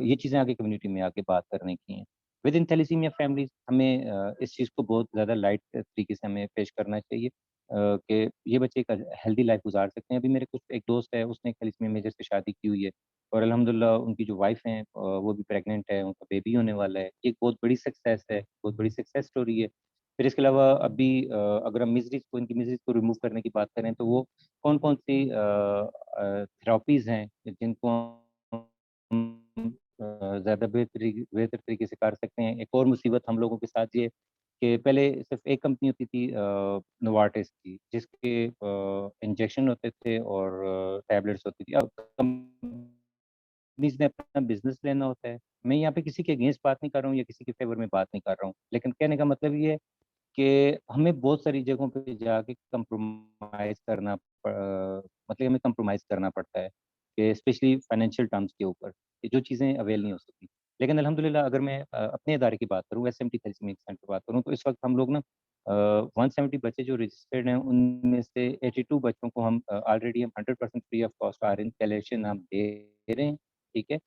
ये चीज़ें आगे कम्युनिटी में आके बात करने की हैं। विद इन थैलेसीमिया फैमिलीज़ हमें इस चीज़ को बहुत ज़्यादा लाइट तरीके से हमें पेश करना चाहिए कि ये बच्चे एक हेल्दी लाइफ़ गुज़ार सकते हैं। अभी मेरे कुछ एक दोस्त है, उसने थैलेसीमिया मेजर से शादी की हुई है और अल्हम्दुलिल्लाह उनकी जो वाइफ़ हैं वो भी प्रेग्नेंट है, उनका बेबी होने वाला है। एक बहुत बड़ी सक्सेस है, बहुत बड़ी सक्सेस स्टोरी है। फिर इसके अलावा अभी अगर हम इनकी मिज़रीज़ को रिमूव करने की बात करें तो वो कौन-कौन सी थेरेपीज़ हैं जिनको हम ज़्यादा बेहतर तरीके से कर सकते हैं। एक और मुसीबत हम लोगों के साथ ये कि पहले सिर्फ़ एक कंपनी होती थी नोवार्टिस की जिसके इंजेक्शन होते थे और टैबलेट्स होती थी। अब कंपनीज़ ने अपना बिज़नेस लेना होता है। मैं यहाँ पे किसी के अगेंस्ट बात नहीं कर रहा हूँ या किसी के फ़ेवर में बात नहीं कर रहा हूँ। लेकिन कहने का मतलब ये है कि हमें बहुत सारी जगहों पे जाके कंप्रोमाइज़ मतलब हमें कंप्रोमाइज़ करना पड़ता है कि स्पेशली फाइनेंशियल टर्म्स के ऊपर, कि जो चीज़ें अवेल नहीं हो सकती। लेकिन अल्हम्दुलिल्लाह अगर मैं अपने इदारे की बात करूँ, एसएमटी थैलेसीमिया सेंटर की बात करूँ, तो इस वक़्त हम लोग ना 170 बच्चे जो रजिस्टर्ड हैं, उनमें से 82 बच्चों को हम ऑलरेडी हम 100% free of cost iron calcium हम दे रहे हैं, ठीक है?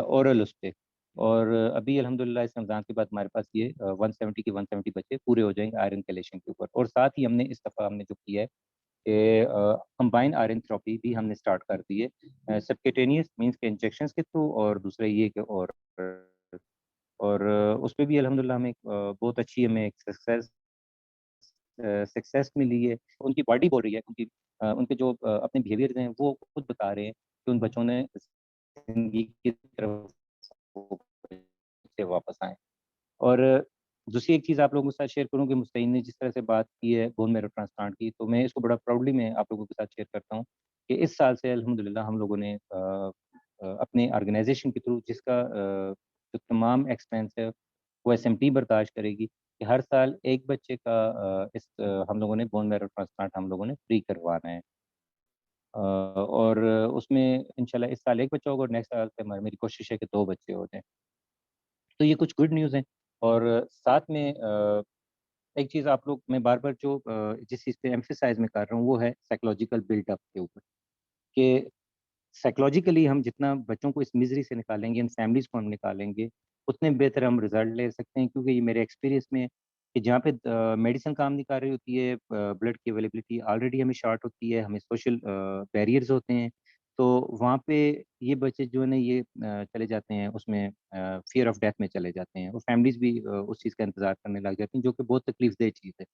ओरल उस पे। और अभी अल्हम्दुलिल्लाह इस रमज़ान के बाद हमारे पास ये 170 के 170 बच्चे पूरे हो जाएँगे आयरन कैल्शियम के ऊपर और साथ ही हमने इस दफ़ा हमने जो किया है कि कंबाइंड आयरन थेरेपी भी हमने स्टार्ट कर दी है। सबक्यूटेनियस मीन्स के इंजेक्शंस के थ्रू और दूसरा ये कि और उसपे भी अल्हम्दुलिल्लाह हमें बहुत अच्छी हमें एक सक्सेस सक्सेस मिली है, उनकी बॉडी बोल रही है, क्योंकि उनके जो अपने बिहेवियर्स हैं वो खुद बता रहे हैं कि उन बच्चों ने ज़िंदगी की तरफ से वापस आए। और दूसरी एक चीज़ आप लोगों के साथ शेयर करूँ कि मुस्तईन ने जिस तरह से बात की है बोन मैरो ट्रांसप्लांट की, तो मैं इसको बड़ा प्राउडली मैं आप लोगों के साथ शेयर करता हूँ कि इस साल से अल्हम्दुलिल्लाह हम लोगों ने अपने ऑर्गेनाइज़ेशन के थ्रू जिसका जो तमाम एक्सपेंस है वो एसएमटी बर्दाश्त करेगी कि हर साल एक बच्चे का हम लोगों ने बोन मैरो ट्रांसप्लांट हम लोगों ने फ्री करवाना है। और उसमें इंशाल्लाह इस साल 1 बच्चा होगा और नेक्स्ट साल से मेरी कोशिश है कि 2 बच्चे हो जाएँ। तो ये कुछ गुड न्यूज़ हैं और साथ में एक चीज़ आप लोग मैं बार-बार जो जिस चीज़ पे एम्फसाइज़ मैं कर रहा हूँ वो है साइकोलॉजिकल बिल्डअप के ऊपर, कि साइकोलॉजिकली हम जितना बच्चों को इस मिज़री से निकालेंगे, इन फैमिलीज़ को हम निकालेंगे, उतने बेहतर हम रिज़ल्ट ले सकते हैं, क्योंकि ये मेरे एक्सपीरियंस में है कि जहाँ पे मेडिसिन काम नहीं कर रही होती है, ब्लड की अवेलेबिलिटी ऑलरेडी हमें शॉर्ट होती है, हमें सोशल बैरियर्स होते हैं, तो वहाँ पे ये बच्चे जो है ना ये चले जाते हैं उसमें फ़ियर ऑफ डेथ में चले जाते हैं और फैमिलीज़ भी उस चीज़ का इंतज़ार करने लग जाती हैं, जो कि बहुत तकलीफ़देह चीज़ है।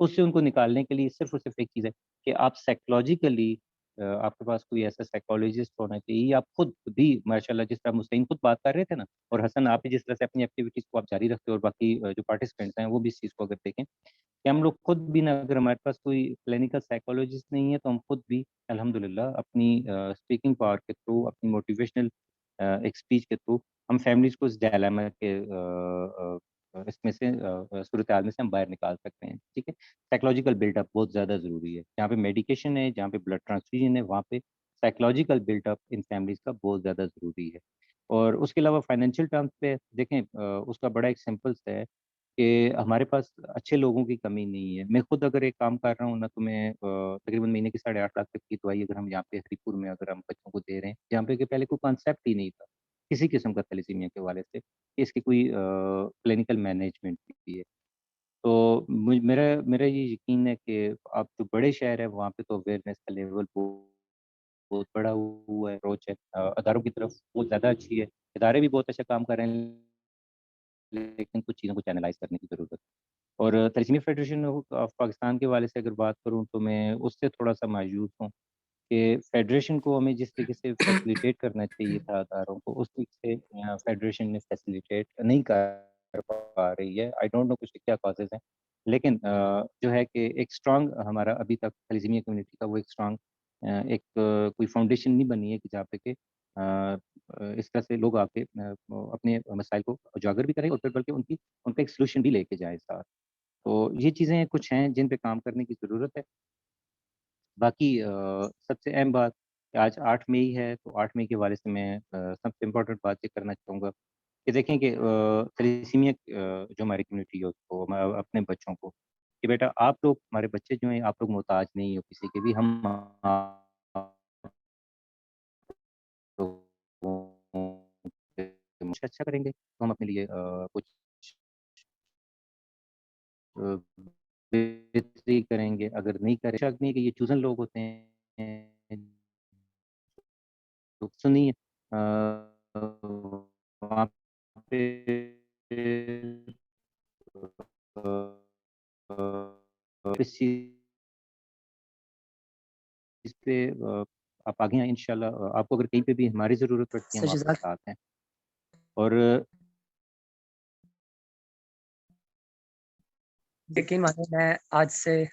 उससे उनको निकालने के लिए सिर्फ़ और सिर्फ़ एक चीज़ है कि आप साइकोलॉजिकली आपके पास कोई ऐसा साइकोलॉजिस्ट होना चाहिए, आप खुद भी माशाल्लाह जिस तरह मुस्तईन खुद बात कर रहे थे ना और हसन आप भी जिस तरह से अपनी एक्टिविटीज़ को आप जारी रखते हो और बाकी जो पार्टिसिपेंट्स हैं वो भी इस चीज़ को अगर देखें कि हम लोग खुद भी ना, अगर हमारे पास कोई क्लिनिकल साइकोलॉजिस्ट नहीं है तो हम खुद भी अल्हम्दुलिल्लाह अपनी स्पीकिंग पावर के थ्रू, अपनी मोटिवेशनल एक स्पीच के थ्रू हम फैमिलीज़ को इस डायलेमा के इसमें से सूरत-ए-हाल में से हम बाहर निकाल सकते हैं, ठीक है? साइकोलॉजिकल बिल्डअप बहुत ज़्यादा ज़रूरी है। जहाँ पे मेडिकेशन है, जहाँ पे ब्लड ट्रांसफ्यूजन है, वहाँ पे साइकोलॉजिकल बिल्डअप इन फैमिलीज़ का बहुत ज़्यादा ज़रूरी है। और उसके अलावा फाइनेंशियल टर्म्स पे देखें उसका बड़ा एक सिंपल सा है कि हमारे पास अच्छे लोगों की कमी नहीं है। मैं खुद अगर एक काम कर रहा हूँ ना तो मैं तकरीबन महीने की 8.5 लाख तक की दवाई अगर हम यहाँ पे हरीपुर में अगर हम बच्चों को दे रहे हैं, जहाँ पे कि पहले कोई कॉन्सेप्ट ही नहीं था, किसी किस्म का थैलेसीमिया के हवाले से, कि इसकी कोई क्लिनिकल मैनेजमेंट भी है। तो मुझ मेरा मेरा ये यकीन है कि अब जो बड़े शहर हैं वहाँ पे तो अवेयरनेस का लेवल बहुत बड़ा हुआ है, अप्रोच है अदारों की तरफ वो ज़्यादा अच्छी है। इदारे भी बहुत अच्छा काम कर रहे हैं, लेकिन कुछ चीज़ों को चैनलाइज़ करने की ज़रूरत है। और थैलेसीमिया फेडरेशन ऑफ पाकिस्तान के हवाले से अगर बात करूँ तो मैं उससे थोड़ा-सा मायूस हूँ कि फेडरेशन को हमें जिस तरीके से फैसिलिटेट करना चाहिए था अदारों को, उस तरीके से फेडरेशन ने फैसिलिटेट नहीं कर पा रही है। आई डोंट नो कुछ क्या कॉजेज़ हैं। लेकिन जो है कि एक स्ट्रॉन्ग हमारा अभी तक थैलेसीमिया कम्युनिटी का वो एक स्ट्रॉन्ग एक कोई फाउंडेशन नहीं बनी है कि जहाँ पे कि इस तरह से लोग आके अपने मसाइल को उजागर भी करें और फिर बल्कि उनका एक सॉल्यूशन भी लेके जाएँ साथ। तो ये चीज़ें कुछ हैं जिन पे काम करने की ज़रूरत है। बाकी सबसे अहम बात कि आज 8 मई है, तो 8 मई के हवाले से मैं सबसे इम्पोर्टेंट बात ये करना चाहूँगा कि देखें कि थैलेसीमिया जो हमारी कम्युनिटी है उसको अपने बच्चों को कि बेटा आप लोग हमारे बच्चे जो हैं आप लोग मोहताज नहीं हो किसी के भी, हम आप लोगों के कुछ अच्छा करेंगे तो हम अपने लिए कुछ अ, बेहतरी करेंगे, अगर नहीं करें शक नहीं है कि ये चूज़न लोग होते हैं तो सुनिए वहाँ पे इस चीज़ पे आप आगे आएँ इंशाल्लाह आपको अगर कहीं पे भी हमारी ज़रूरत पड़ती है, हम सर आपके जज़ाक साथ हैं। और यकीन मानिए मैं आज से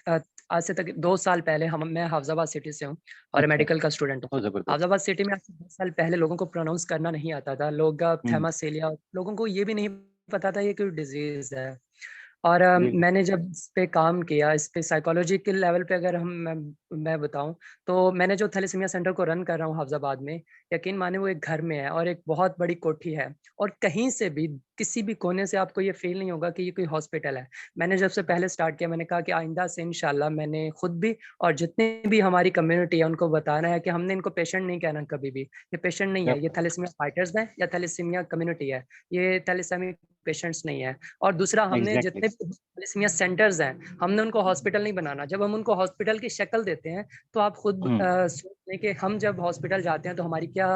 तक 2 साल पहले हम मैं हाफ़िज़ाबाद सिटी से हूँ और अच्छा, मेडिकल का स्टूडेंट हूँ। बहुत ज़बरदस्त। हाफ़िज़ाबाद सिटी में आज से 10 साल पहले लोगों को प्रोनाउंस करना नहीं आता था। लोग हुँ, थैमासेलिया लोगों को ये भी नहीं पता था ये कोई डिज़ीज़ है। और बिल्कुल, मैंने जब इस पे काम किया, इस पे साइकोलॉजिकल लेवल पे अगर मैं बताऊँ, तो मैंने जो थैलेसीमिया सेंटर को रन कर रहा हूँ हाफ़िज़ाबाद में, यकीन मानिए वो एक घर में है और एक बहुत बड़ी कोठी है और कहीं से भी, किसी भी कोने से आपको ये फ़ील नहीं होगा कि ये कोई हॉस्पिटल है। मैंने जब से पहले स्टार्ट किया, मैंने कहा कि आइंदा से इंशाअल्लाह मैंने खुद भी और जितने भी हमारी कम्युनिटी है, उनको बताना है कि हमने इनको पेशेंट नहीं कहना कभी भी। ये पेशेंट नहीं क्या है, ये बात थैलेसीमिया फाइटर्स हैं या थैलेसीमिया कम्युनिटी है। ये थैलेसेमिक पेशेंट्स नहीं है। और दूसरा है! हमने एग्ज़ैक्टली, जितने भी थैलेसीमिया सेंटर्स हैं, हमने उनको हॉस्पिटल नहीं बनाना। जब हम उनको हॉस्पिटल की शक्ल देते हैं, तो आप खुद हुँ, सोच लें कि हम जब हॉस्पिटल जाते हैं तो हमारी क्या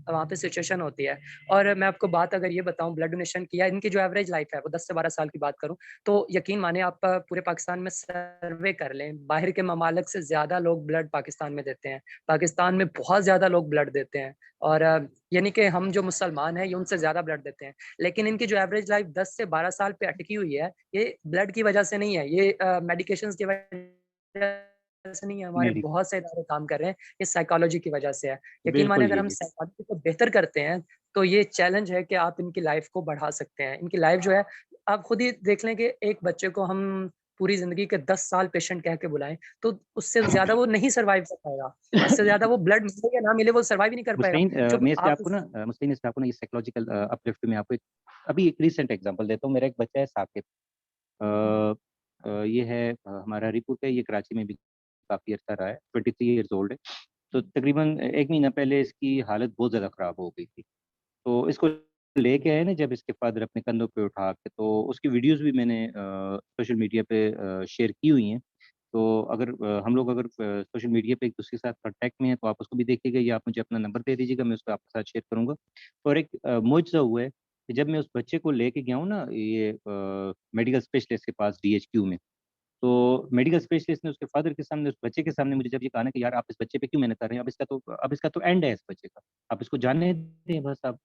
वहाँ पे सिचुएशन होती है। और मैं आपको बात अगर ये बताऊँ ब्लड डोनेशन की या इनकी जो एवरेज लाइफ है वो 10 से 12 साल की बात करूँ, तो यकीन माने आप पूरे पाकिस्तान में सर्वे कर लें, बाहर के ममालिक से ज़्यादा लोग ब्लड पाकिस्तान में देते हैं। पाकिस्तान में बहुत ज़्यादा लोग ब्लड देते हैं और यानी कि हम जो मुसलमान हैं, ये उनसे ज़्यादा ब्लड देते हैं। लेकिन इनकी जो एवरेज लाइफ 10 से 12 साल पे अटकी हुई है, ये ब्लड की वजह से नहीं है, ये मेडिकेशंस की वजह से नहीं है, हमारे मेडी बहुत से इदारे काम कर रहे हैं, ये साइकोलॉजी की वजह से है। यकीन माने बिल्कुल अगर हम जी। साइकोलॉजी को बेहतर करते हैं, तो ये चैलेंज है कि आप इनकी लाइफ को बढ़ा सकते हैं। इनकी लाइफ जो है, आप खुद ही देख लें कि एक बच्चे को हम पूरी ज़िंदगी के 10 साल पेशेंट कह के बुलाएँ, तो उससे ज़्यादा वो नहीं सर्वाइव कर पाएगा। उससे ज़्यादा वो ब्लड मिले या ना मिले, वो सर्वाइव ही नहीं कर पाएगा। मुस्ताइन जो मैं इसपे आप आपको ना मुस्ताइन इसपे आपको ना ये साइकोलॉजिकल अपलिफ्ट में आपको अभी एक रीसेंट एग्जांपल देता हूँ। मेरा एक बच्चा है साकिब, ये है हमारा हरीपुर का, ये कराची में भी काफ़ी अर्सा रहा है, 23 ईयर्स ओल्ड है। तो तकरीबन 1 महीना पहले इसकी हालत बहुत ज़्यादा ख़राब हो गई थी। तो इसको लेके आए ना जब इसके फादर अपने कंधों पे उठा के, तो उसकी वीडियोज़ भी मैंने सोशल मीडिया पे शेयर की हुई हैं। तो अगर हम लोग अगर सोशल मीडिया पे एक-दूसरे के साथ कॉन्टैक्ट में हैं, तो आप उसको भी देखिएगा या आप मुझे अपना नंबर दे दीजिएगा, मैं उसको आपके साथ शेयर करूँगा। और एक मुआजिज़ा हुआ है कि जब मैं उस बच्चे को लेके गया हूँ ना ये मेडिकल स्पेशलिस्ट के पास डीएचक्यू में, तो मेडिकल स्पेशलिस्ट ने उसके फादर के सामने, उस बच्चे के सामने मुझे जब ये कहा ना कि यार आप इस बच्चे पे क्यों मेहनत कर रहे हैं? अब इसका तो एंड है इस बच्चे का। आप इसको जाने दें बस आप,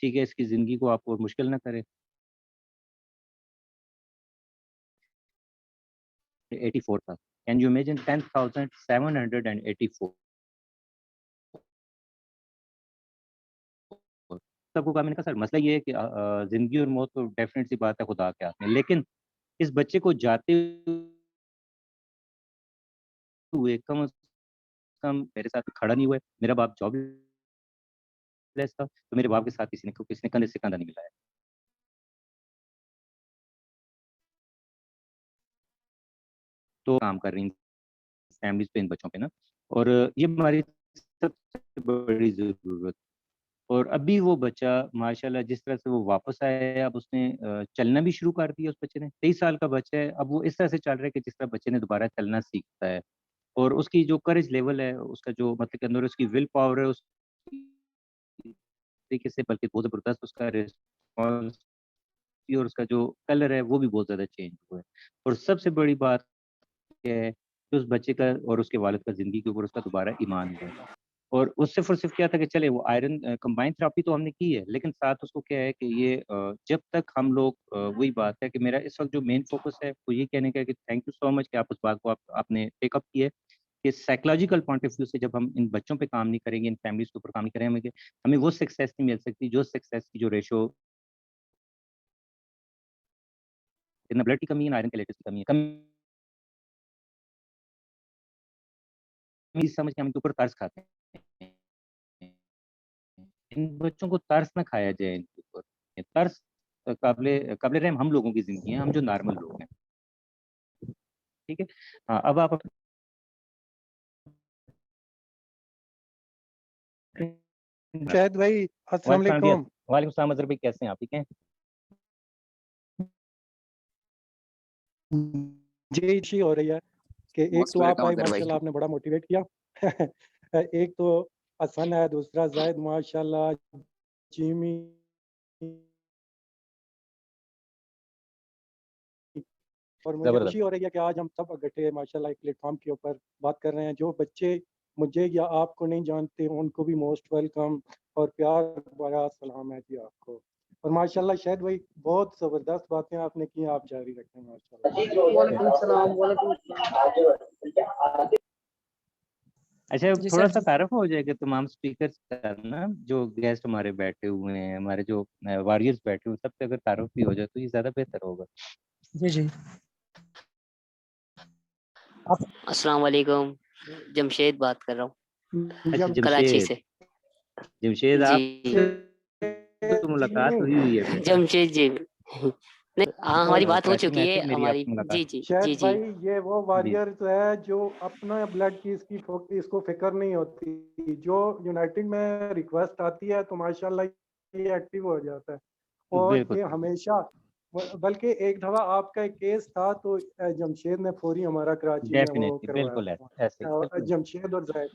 ठीक है? इसकी ज़िंदगी को आप और मुश्किल ना करें। 84 था। Can you imagine 10,784। सबको कहा, मैंने कहा सर मसला ये है कि ज़िंदगी और मौत तो डेफ़िनेट सी बात है खुदा के हाथ में। लेकिन इस बच्चे को जाते हुए कम से कम मेरे साथ खड़ा नहीं हुआ है। मेरा बाप जॉबलेस था, तो मेरे बाप के साथ किसी ने कंधे से कंधा नहीं मिलाया। तो काम कर रही फैमिलीज़ पे, इन बच्चों पे ना, और ये हमारी सबसे बड़ी ज़रूरत। और अभी वो बच्चा माशाल्लाह जिस तरह से वो वापस आया है, अब उसने चलना भी शुरू कर दिया उस बच्चे ने। 23 साल का बच्चा है, अब वो इस तरह से चल रहा है कि जिस तरह बच्चे ने दोबारा चलना सीखता है। और उसकी जो करेज लेवल है, उसका जो मतलब के अंदर उसकी विल पावर है, उस तरीके से बल्कि बहुत ज़बरदस्त उसका रिस्पॉन्स और उसका जो कलर है वो भी बहुत ज़्यादा चेंज हुआ है। और सबसे बड़ी बात ये है कि उस बच्चे का और उसके वालिद का ज़िंदगी के ऊपर उसका दोबारा ईमान हुआ है। और उससे फिर सिर्फ क्या था कि चले वो आयरन कंबाइंड थेरेपी तो हमने की है, लेकिन साथ उसको क्या है कि ये जब तक हम लोग वही बात है कि मेरा इस वक़्त जो मेन फ़ोकस है वो ये कहने का है कि थैंक यू सो मच कि आप उस बात को आपने टेक अप किया है कि साइकोलॉजिकल पॉइंट ऑफ व्यू से जब हम इन बच्चों पे काम नहीं करेंगे, इन फैमिलीज़ के ऊपर काम नहीं करेंगे, हमें वो सक्सेस नहीं मिल सकती जो सक्सेस की जो रेशो, ना ब्लड की कमी है, ना आयरन कैलेटस की कमी है। कमी समझ के हम इनके ऊपर तरस खाते हैं। इन बच्चों को तरस ना खाया जाए इनके ऊपर। ये तरस काबिले काबिले रहम हम लोगों की ज़िंदगी है, हम जो नॉर्मल लोग हैं। ठीक है? हाँ, अब आप शायद भाई अस्सलाम वालेकुम सलाम जी, वालेकुम। वालेकुम सलाम अज़हर भाई, कैसे हैं आप? ठीक हैं? जी इच्छी हो रही है कि एक मोस्ट तो आप वेलकम भाई अजहर भाई। माशाल्लाह आपने बड़ा मोटिवेट किया। एक तो हसन है, दूसरा जायद माशाल्लाह, जिमी और मुझे ज़बरदस्त। खुशी हो रही है कि आज हम सब इकट्ठे माशाल्लाह एक प्लेटफॉर्म के ऊपर बात कर रहे हैं। जो बच्चे मुझे या आपको नहीं जानते उनको भी मोस्ट वेलकम और प्यार भरा सलाम है जी आपको। और माशाल्लाह शायद भाई बहुत ज़बरदस्त बातें आपने की, आप जारी रखें माशाल्लाह। वालेकुम सलाम, वालेकुम सलाम। अच्छा, जी सर, थोड़ा-सा तारुफ हो जाएगा तमाम स्पीकर्स का ना, जो गेस्ट हमारे बैठे हुए हैं, हमारे जो वॉरियर्स बैठे हुए हैं, सबसे अगर तारुफ भी हो जाए तो ये ज़्यादा बेहतर होगा। जी, जी। आप अस्सलाम वालेकुम, जमशेद बात कर रहा हूँ, अच्छा कराची जमशेद, से। जमशेद जी, आपसे तो मुलाकात हुई हुई है मेरी। जमशेद जी। नहीं, हाँ, हमारी बात हो कराची में चुकी आई है थी मेरी हमारी। आपसे मुलाकात। जी, जी, जी, शायद जी। भाई ये वो जी। वॉरियर्स है जो अपना ब्लड की इसको फिक्र नहीं होती। जो यूनाइटेड में रिक्वेस्ट आती है तो माशाल्लाह ये एक्टिव हो जाता है और बिल्कुल ये सही। हमेशा बल्कि एक दफ़ा आपका एक केस था तो जमशेद ने फौरी हमारा कराची में वो डेफ़िनेटली, करवाया बिल्कुल ऐसे ही, था। बिल्कुल। जमशेद और जायद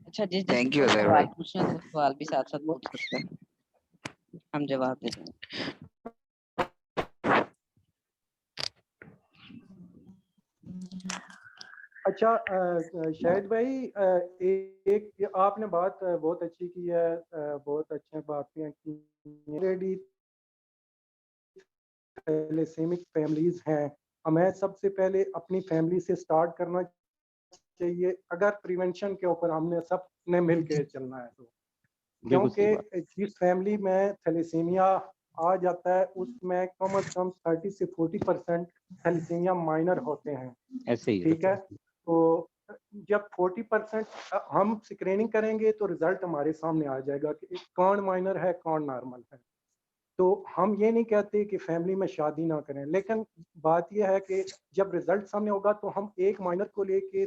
अच्छा जिस थैंक जिसको यू कोई अजहर सवाल भाई। पूछना है तो वो सवाल भी साथ साथ पूछ सकते हैं। हम जवाब दे देंगे। अच्छा शाहिद भाई एक आपने बात बहुत अच्छी की है, बहुत अच्छी बातें की ऑलरेडी थैलेसेमिक फैमिलीज हैं। हमें सबसे पहले अपनी फैमिली से स्टार्ट करना चाहिए अगर प्रिवेंशन के ऊपर हमने सब ने मिल के चलना है तो, बिल्कुल सही बात। क्योंकि जिस फैमिली में थैलेसीमिया आ जाता है उसमें कम से कम 30 से 40% थैलेसीमिया माइनर होते हैं। ऐसे ही ठीक है, तो जब 40% हम स्क्रीनिंग करेंगे तो रिजल्ट हमारे सामने आ जाएगा कि कौन माइनर है कौन नॉर्मल है। तो हम ये नहीं कहते कि फैमिली में शादी ना करें, लेकिन बात यह है कि जब रिजल्ट सामने होगा तो हम एक माइनर को लेके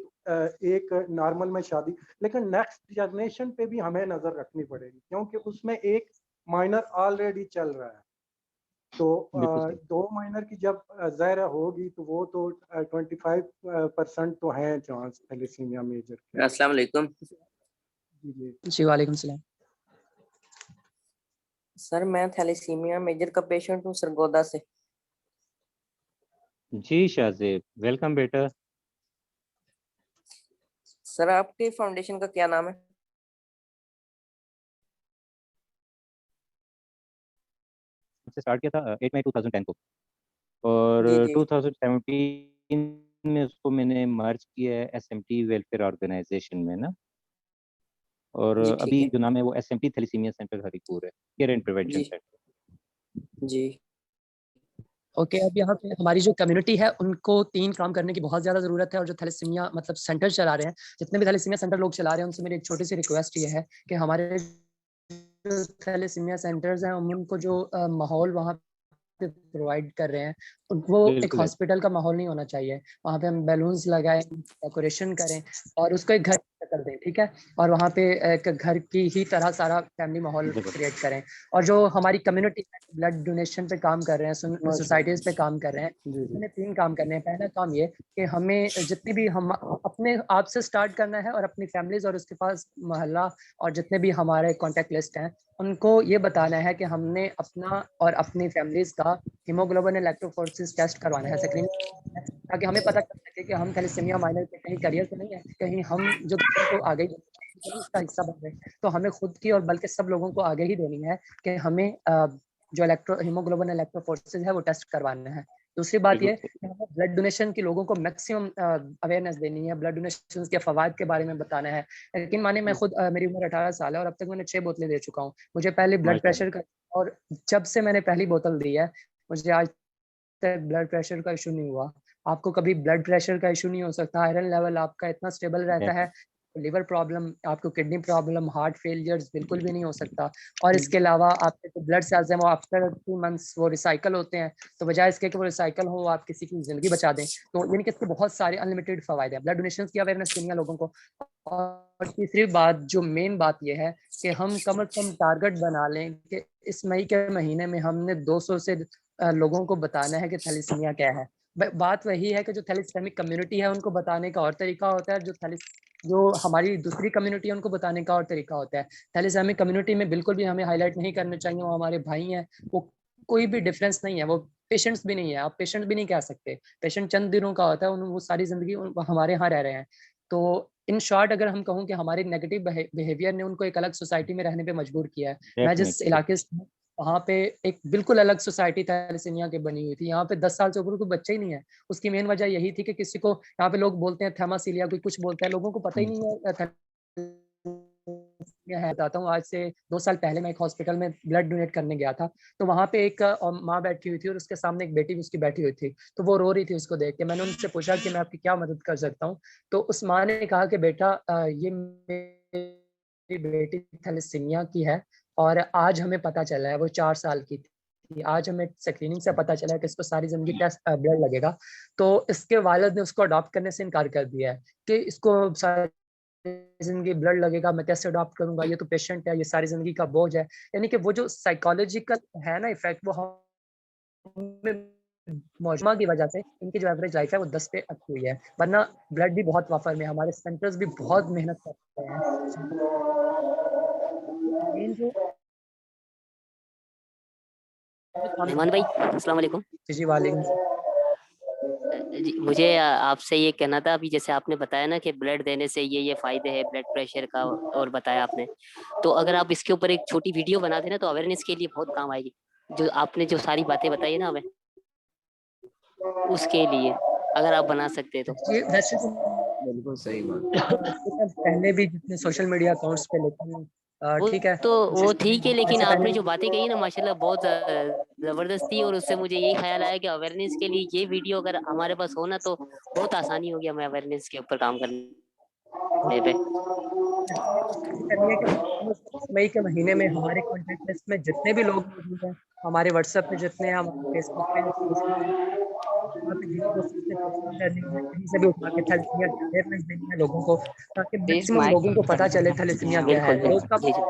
एक नॉर्मल में शादी, लेकिन नेक्स्ट जनरेशन पे भी हमें नजर रखनी पड़ेगी क्योंकि उसमें एक माइनर ऑलरेडी चल रहा है। तो बिल्कुल सही। 2 माइनर की जब ज़ाहिर होगी तो वो तो 25% तो हैं चांस थैलेसीमिया मेजर के। अस्सलाम वालेकुम जी जी जी वालेकुम सलाम। सर मैं थैलेसीमिया मेजर का पेशेंट हूँ सरगोदा से। जी शाहजेब, वेलकम बेटा। सर आपके फाउंडेशन का क्या नाम है? से स्टार्ट किया था 8 मई 2010 को, और जी जी 2017 में उसको मैंने मर्ज किया है एसएमटी वेलफेयर ऑर्गेनाइजेशन में ना, और जी ठीक अभी है जो नाम है वो एसएमटी थैलेसीमिया सेंटर हरिपुर है, केयर एंड प्रिवेंशन जी सेंटर। जी। ओके, अब यहाँ पे हमारी जो कम्युनिटी है उनको 3 काम करने की बहुत ज़्यादा ज़रूरत है, और जो थैलेसीमिया मतलब सेंटर चला रहे हैं, जितने भी थैलेसीमिया सेंटर लोग चला रहे हैं, उनसे मेरी एक छोटी सी रिक्वेस्ट ये है कि हमारे जो थैलेसीमिया सेंटर्स हैं उनको जो माहौल वहाँ पे प्रोवाइड कर रहे हैं, वो एक बिल्कुल है। हॉस्पिटल का माहौल नहीं होना चाहिए। वहाँ पे हम बैलून्स लगाएं, डेकोरेशन करें और उसको एक घर कर दें, ठीक है? और वहाँ पे एक घर की ही तरह सारा फैमिली माहौल जबरदस्त। क्रिएट करें। और जो हमारी कम्युनिटी है, ब्लड डोनेशन पे काम कर रहे हैं, सोसाइटीज़ पे काम कर रहे हैं, जी जी हमें 3 काम करने हैं। पहला काम ये कि हमें जितनी भी हम अपने आप से स्टार्ट करना है और अपनी फैमिलीज़ और उसके पास मोहल्ला और जितने भी हमारे कॉन्टैक्ट लिस्ट हैं, उनको ये बताना है कि हमने अपना और अपनी फैमिलीज़ का हीमोग्लोबिन इलेक्ट्रोफोरेसिस टेस्ट करवाना है, स्क्रीनिंग, ताकि हमें पता चल सके कि हम थैलेसीमिया माइनर के कहीं करियर तो नहीं है, कहीं हम जो को आगे इसका हिस्सा बन रहे हैं। तो हमें खुद की और बल्कि सब लोगों को आगे ही देनी है कि हमें जो हीमोग्लोबिन इलेक्ट्रोफोरेसिस है वो टेस्ट करवाना है। दूसरी बात बिल्कुल ये सही। कि हमें ब्लड डोनेशन की लोगों को मैक्सिमम अवेयरनेस देनी है, ब्लड डोनेशन के फवाद के बारे में बताना है। यकीन माने मैं खुद मेरी उम्र 18 साल है और अब तक मैंने 6 बोतलें दे चुका हूँ। मुझे पहले ब्लड माशाल्लाह। प्रेशर का, और जब से मैंने पहली बोतल दी है मुझे आज तक ब्लड प्रेशर का इशू नहीं हुआ। आपको कभी ब्लड प्रेशर का इशू नहीं हो सकता, आयरन लेवल आपका इतना स्टेबल रहता है, डेफिनेटली। लिवर प्रॉब्लम, आपको किडनी प्रॉब्लम, हार्ट फेलियर्स बिल्कुल भी नहीं हो सकता। और इसके अलावा आपके जो ब्लड सेल्स हैं वो आफ्टर 2 मंथ्स वो रिसाइकल होते हैं, तो बजाय इसके कि वो रिसाइकल हो आप किसी की ज़िंदगी बचा दें। तो यानी कि इसके बहुत सारे अनलिमिटेड फ़वाइद हैं। ब्लड डोनेशंस की अवेयरनेस देनी है लोगों को। और तीसरी बात, जो मेन बात ये है कि हम कम से कम टारगेट बना लें कि इस मई के महीने में हमने 200 से लोगों को बताना है कि थैलेसीमिया क्या है। बात वही है कि जो थैलेसेमिक कम्युनिटी है उनको बताने का और तरीका होता है, जो हमारी दूसरी कम्युनिटी है उनको बताने का और तरीका होता है। थैलेसेमिक कम्युनिटी में बिल्कुल भी हमें हाईलाइट नहीं करने चाहिए, वो हमारे भाई हैं, वो कोई भी डिफरेंस नहीं है, वो पेशेंट्स भी नहीं है, आप पेशेंट भी नहीं कह सकते। पेशेंट चंद दिनों का होता है, वो सारी जिंदगी हमारे यहाँ रह रहे हैं। तो इन शॉर्ट अगर हम कहूँ कि हमारे नेगेटिव बिहेवियर ने उनको एक अलग सोसाइटी में रहने पे मजबूर किया है। मैं जिस डेफिनेटली। इलाके से हूँ, वहाँ पे एक बिल्कुल अलग सोसाइटी थैलेसीमिया की बनी हुई थी। यहाँ पे 10 साल से ऊपर कोई बच्चा ही नहीं है। उसकी मेन वजह यही थी कि किसी को, यहाँ पे लोग बोलते हैं थैमासीलिया, कोई कुछ बोलता है, लोगों को पता ही नहीं है है। बताता हूँ, आज से 2 साल पहले मैं एक हॉस्पिटल में ब्लड डोनेट करने गया था, तो वहाँ पे एक माँ बैठी हुई थी और उसके सामने एक बेटी भी उसकी बैठी हुई थी, तो वो रो रही थी उसको देख के। मैंने उनसे पूछा कि मैं आपकी क्या मदद कर सकता हूँ, तो उस माँ ने कहा कि बेटा ये मेरी बेटी थैलेसीमिया की है और आज हमें पता चला है, वो 4 साल की थी, आज हमें स्क्रीनिंग से पता चला है कि इसको सारी जिंदगी टेस्ट ब्लड लगेगा। तो इसके वालिद ने उसको अडॉप्ट करने से इनकार कर दिया है कि इसको सारी जिंदगी ब्लड लगेगा, मैं कैसे अडॉप्ट करूंगा, ये तो पेशेंट है, ये सारी जिंदगी का बोझ है। यानी कि वो जो साइकोलॉजिकल है ना इफेक्ट, वो हमें मौजमा की वजह से इनकी जो एवरेज लाइफ है वो 10 पे अच्छी हुई है, वरना ब्लड भी बहुत वाफर में, हमारे सेंटर्स भी बहुत मेहनत करते हैं। मेन जो मेहमान भाई अस्सलाम वालेकुम। जी वालेकुम। जी मुझे आपसे ये कहना था, अभी जैसे आपने बताया ना कि ब्लड देने से ये फायदे हैं ब्लड प्रेशर का, और बताया आपने, तो अगर आप इसके ऊपर एक छोटी वीडियो बना देना तो अवेयरनेस के लिए बहुत काम आएगी। जो आपने जो सारी बातें बताई है ना हमें, उसके लिए अगर आप बना सकते तो। जी वैसे तो बिल्कुल सही बात। पहले भी जितने सोशल मीडिया अकाउंट्स पे, लेकिन वो ठीक है, तो वो कोशिश ठीक है, करेंगे। लेकिन वैसे आपने पहले जो बातें कही ना माशाल्लाह बहुत जबरदस्त थी, और उससे मुझे यही ख्याल आया कि अवेयरनेस के लिए ये वीडियो अगर हमारे पास हो ना तो बहुत आसानी होगी हमें अवेयरनेस के ऊपर काम करने पे। करिए कि मई के महीने में हमारे कॉन्टैक्ट लिस्ट में जितने भी लोग मौजूद हैं, हमारे व्हाट्सएप पे जितने हैं, हमारे फेसबुक पे, सोशल मीडिया पे जिन कोशिश से पोस्टिंग करनी है, कहीं से भी उठा के थैलेसीमिया की अवेयरनेस देनी है लोगों को, ताकि This मैक्सिमम mic लोगों को पता चले थैलेसीमिया क्या है। बिल्कुल तो बिल्कुल, कब जी जी।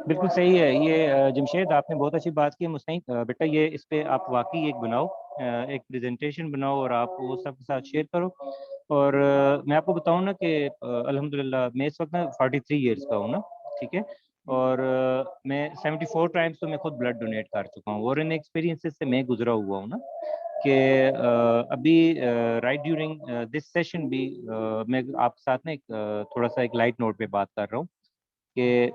बिल्कुल सही है ये जमशेद, आपने बहुत अच्छी बात की। मुस्तैद बेटा ये इस पे आप वाकई एक बनाओ, एक प्रेजेंटेशन बनाओ और आप वो सबके साथ शेयर करो। और मैं आपको बताऊं ना कि अल्हम्दुलिल्लाह मैं इस वक्त ना 43 ईयर्स का हूँ ना, ठीक है। और मैं 74 टाइम्स तो मैं खुद ब्लड डोनेट कर चुका हूँ, और इन एक्सपीरियंसेस से मैं गुजरा हुआ हूँ ना कि अभी राइट ड्यूरिंग दिस सेशन भी मैं आपके साथ ना एक थोड़ा सा एक लाइट नोट पे बात कर रहा हूँ कि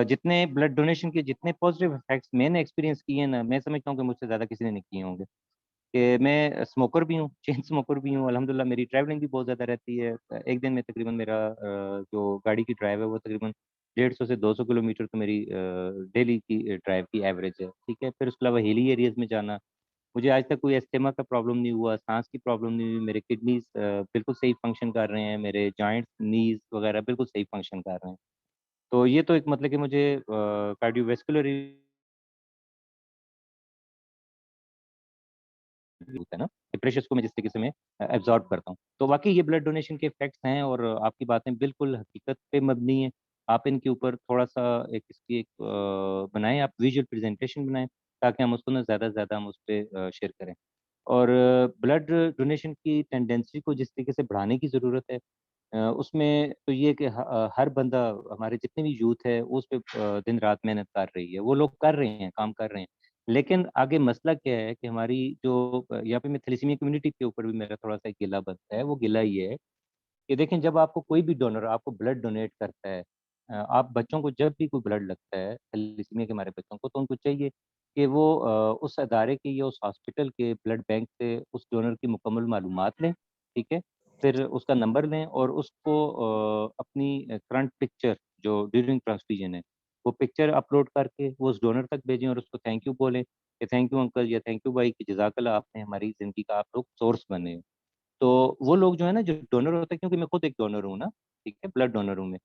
जितने ब्लड डोनेशन के जितने पॉजिटिव इफेक्ट्स मैंने एक्सपीरियंस किए ना, मैं समझता हूँ कि मुझसे ज़्यादा किसी ने नहीं किए होंगे। कि मैं स्मोकर भी हूँ, चेन स्मोकर भी हूँ, अल्हम्दुलिल्लाह मेरी ट्रैवलिंग भी बहुत ज़्यादा रहती है। एक दिन में तकरीबन मेरा जो गाड़ी की ड्राइव है वो तकरीबन 150 से 200 किलोमीटर तो मेरी डेली की ड्राइव की एवरेज है, ठीक है। फिर उसके अलावा हिली एरियाज़ में जाना, मुझे आज तक कोई अस्थमा का प्रॉब्लम नहीं हुआ, सांस की प्रॉब्लम नहीं हुई, मेरे किडनीज बिल्कुल सही फंक्शन कर रहे हैं, मेरे जॉइंट्स, नीज वगैरह बिल्कुल सही फंक्शन कर रहे हैं। तो ये तो एक मतलब कि मुझे कार्डियोवैस्कुलर होता है ना, प्रेशर्स को मैं जिस तरीके से मैं एब्जॉर्ब करता हूँ। तो वाक़ई ये ब्लड डोनेशन के इफ़ेक्ट्स हैं, और आपकी बातें बिल्कुल हकीकत पे मबनी हैं। आप इनके ऊपर थोड़ा-सा एक इसकी एक बनाएँ, आप विजुअल प्रेज़ेंटेशन बनाएँ, ताकि हम उसको ना ज़्यादा से ज़्यादा हम उसपे शेयर करें। और ब्लड डोनेशन की टेंडेंसी को जिस तरीके से बढ़ाने की ज़रूरत है, उसमें तो ये है कि हर बंदा, हमारे जितने भी यूथ है, वो उस पे दिन-रात मेहनत कर रही है। वो लोग कर रहे हैं, काम कर रहे हैं। लेकिन आगे मसला क्या है कि हमारी जो यहाँ पे मैं थैलेसीमिया कम्युनिटी के ऊपर भी मेरा थोड़ा-सा एक गिला बनता है, वो गिला ये है कि देखें, जब आपको कोई भी डोनर आपको ब्लड डोनेट करता है, आप बच्चों को जब भी कोई ब्लड लगता है, थैलेसीमिया के हमारे बच्चों को, तो उनको चाहिए कि वो उस अदारे के या उस हॉस्पिटल के ब्लड बैंक से उस डोनर की मुकम्मल मालूमात लें, ठीक है? फिर उसका नंबर लें और उसको अपनी फ्रंट पिक्चर जो ड्यूरिंग ट्रांसफ्यूजन है, वो पिक्चर अपलोड करके वो उस डोनर तक भेजें और उसको थैंक यू बोलें कि थैंक यू अंकल या थैंक यू भाई कि जज़ाकल्लाह, आपने हमारी ज़िंदगी का आप लोग सोर्स बने हो। तो वो लोग जो है ना, जो डोनर होता है, क्योंकि मैं खुद एक डोनर हूँ ना, ठीक है, ब्लड डोनर हूँ मैं।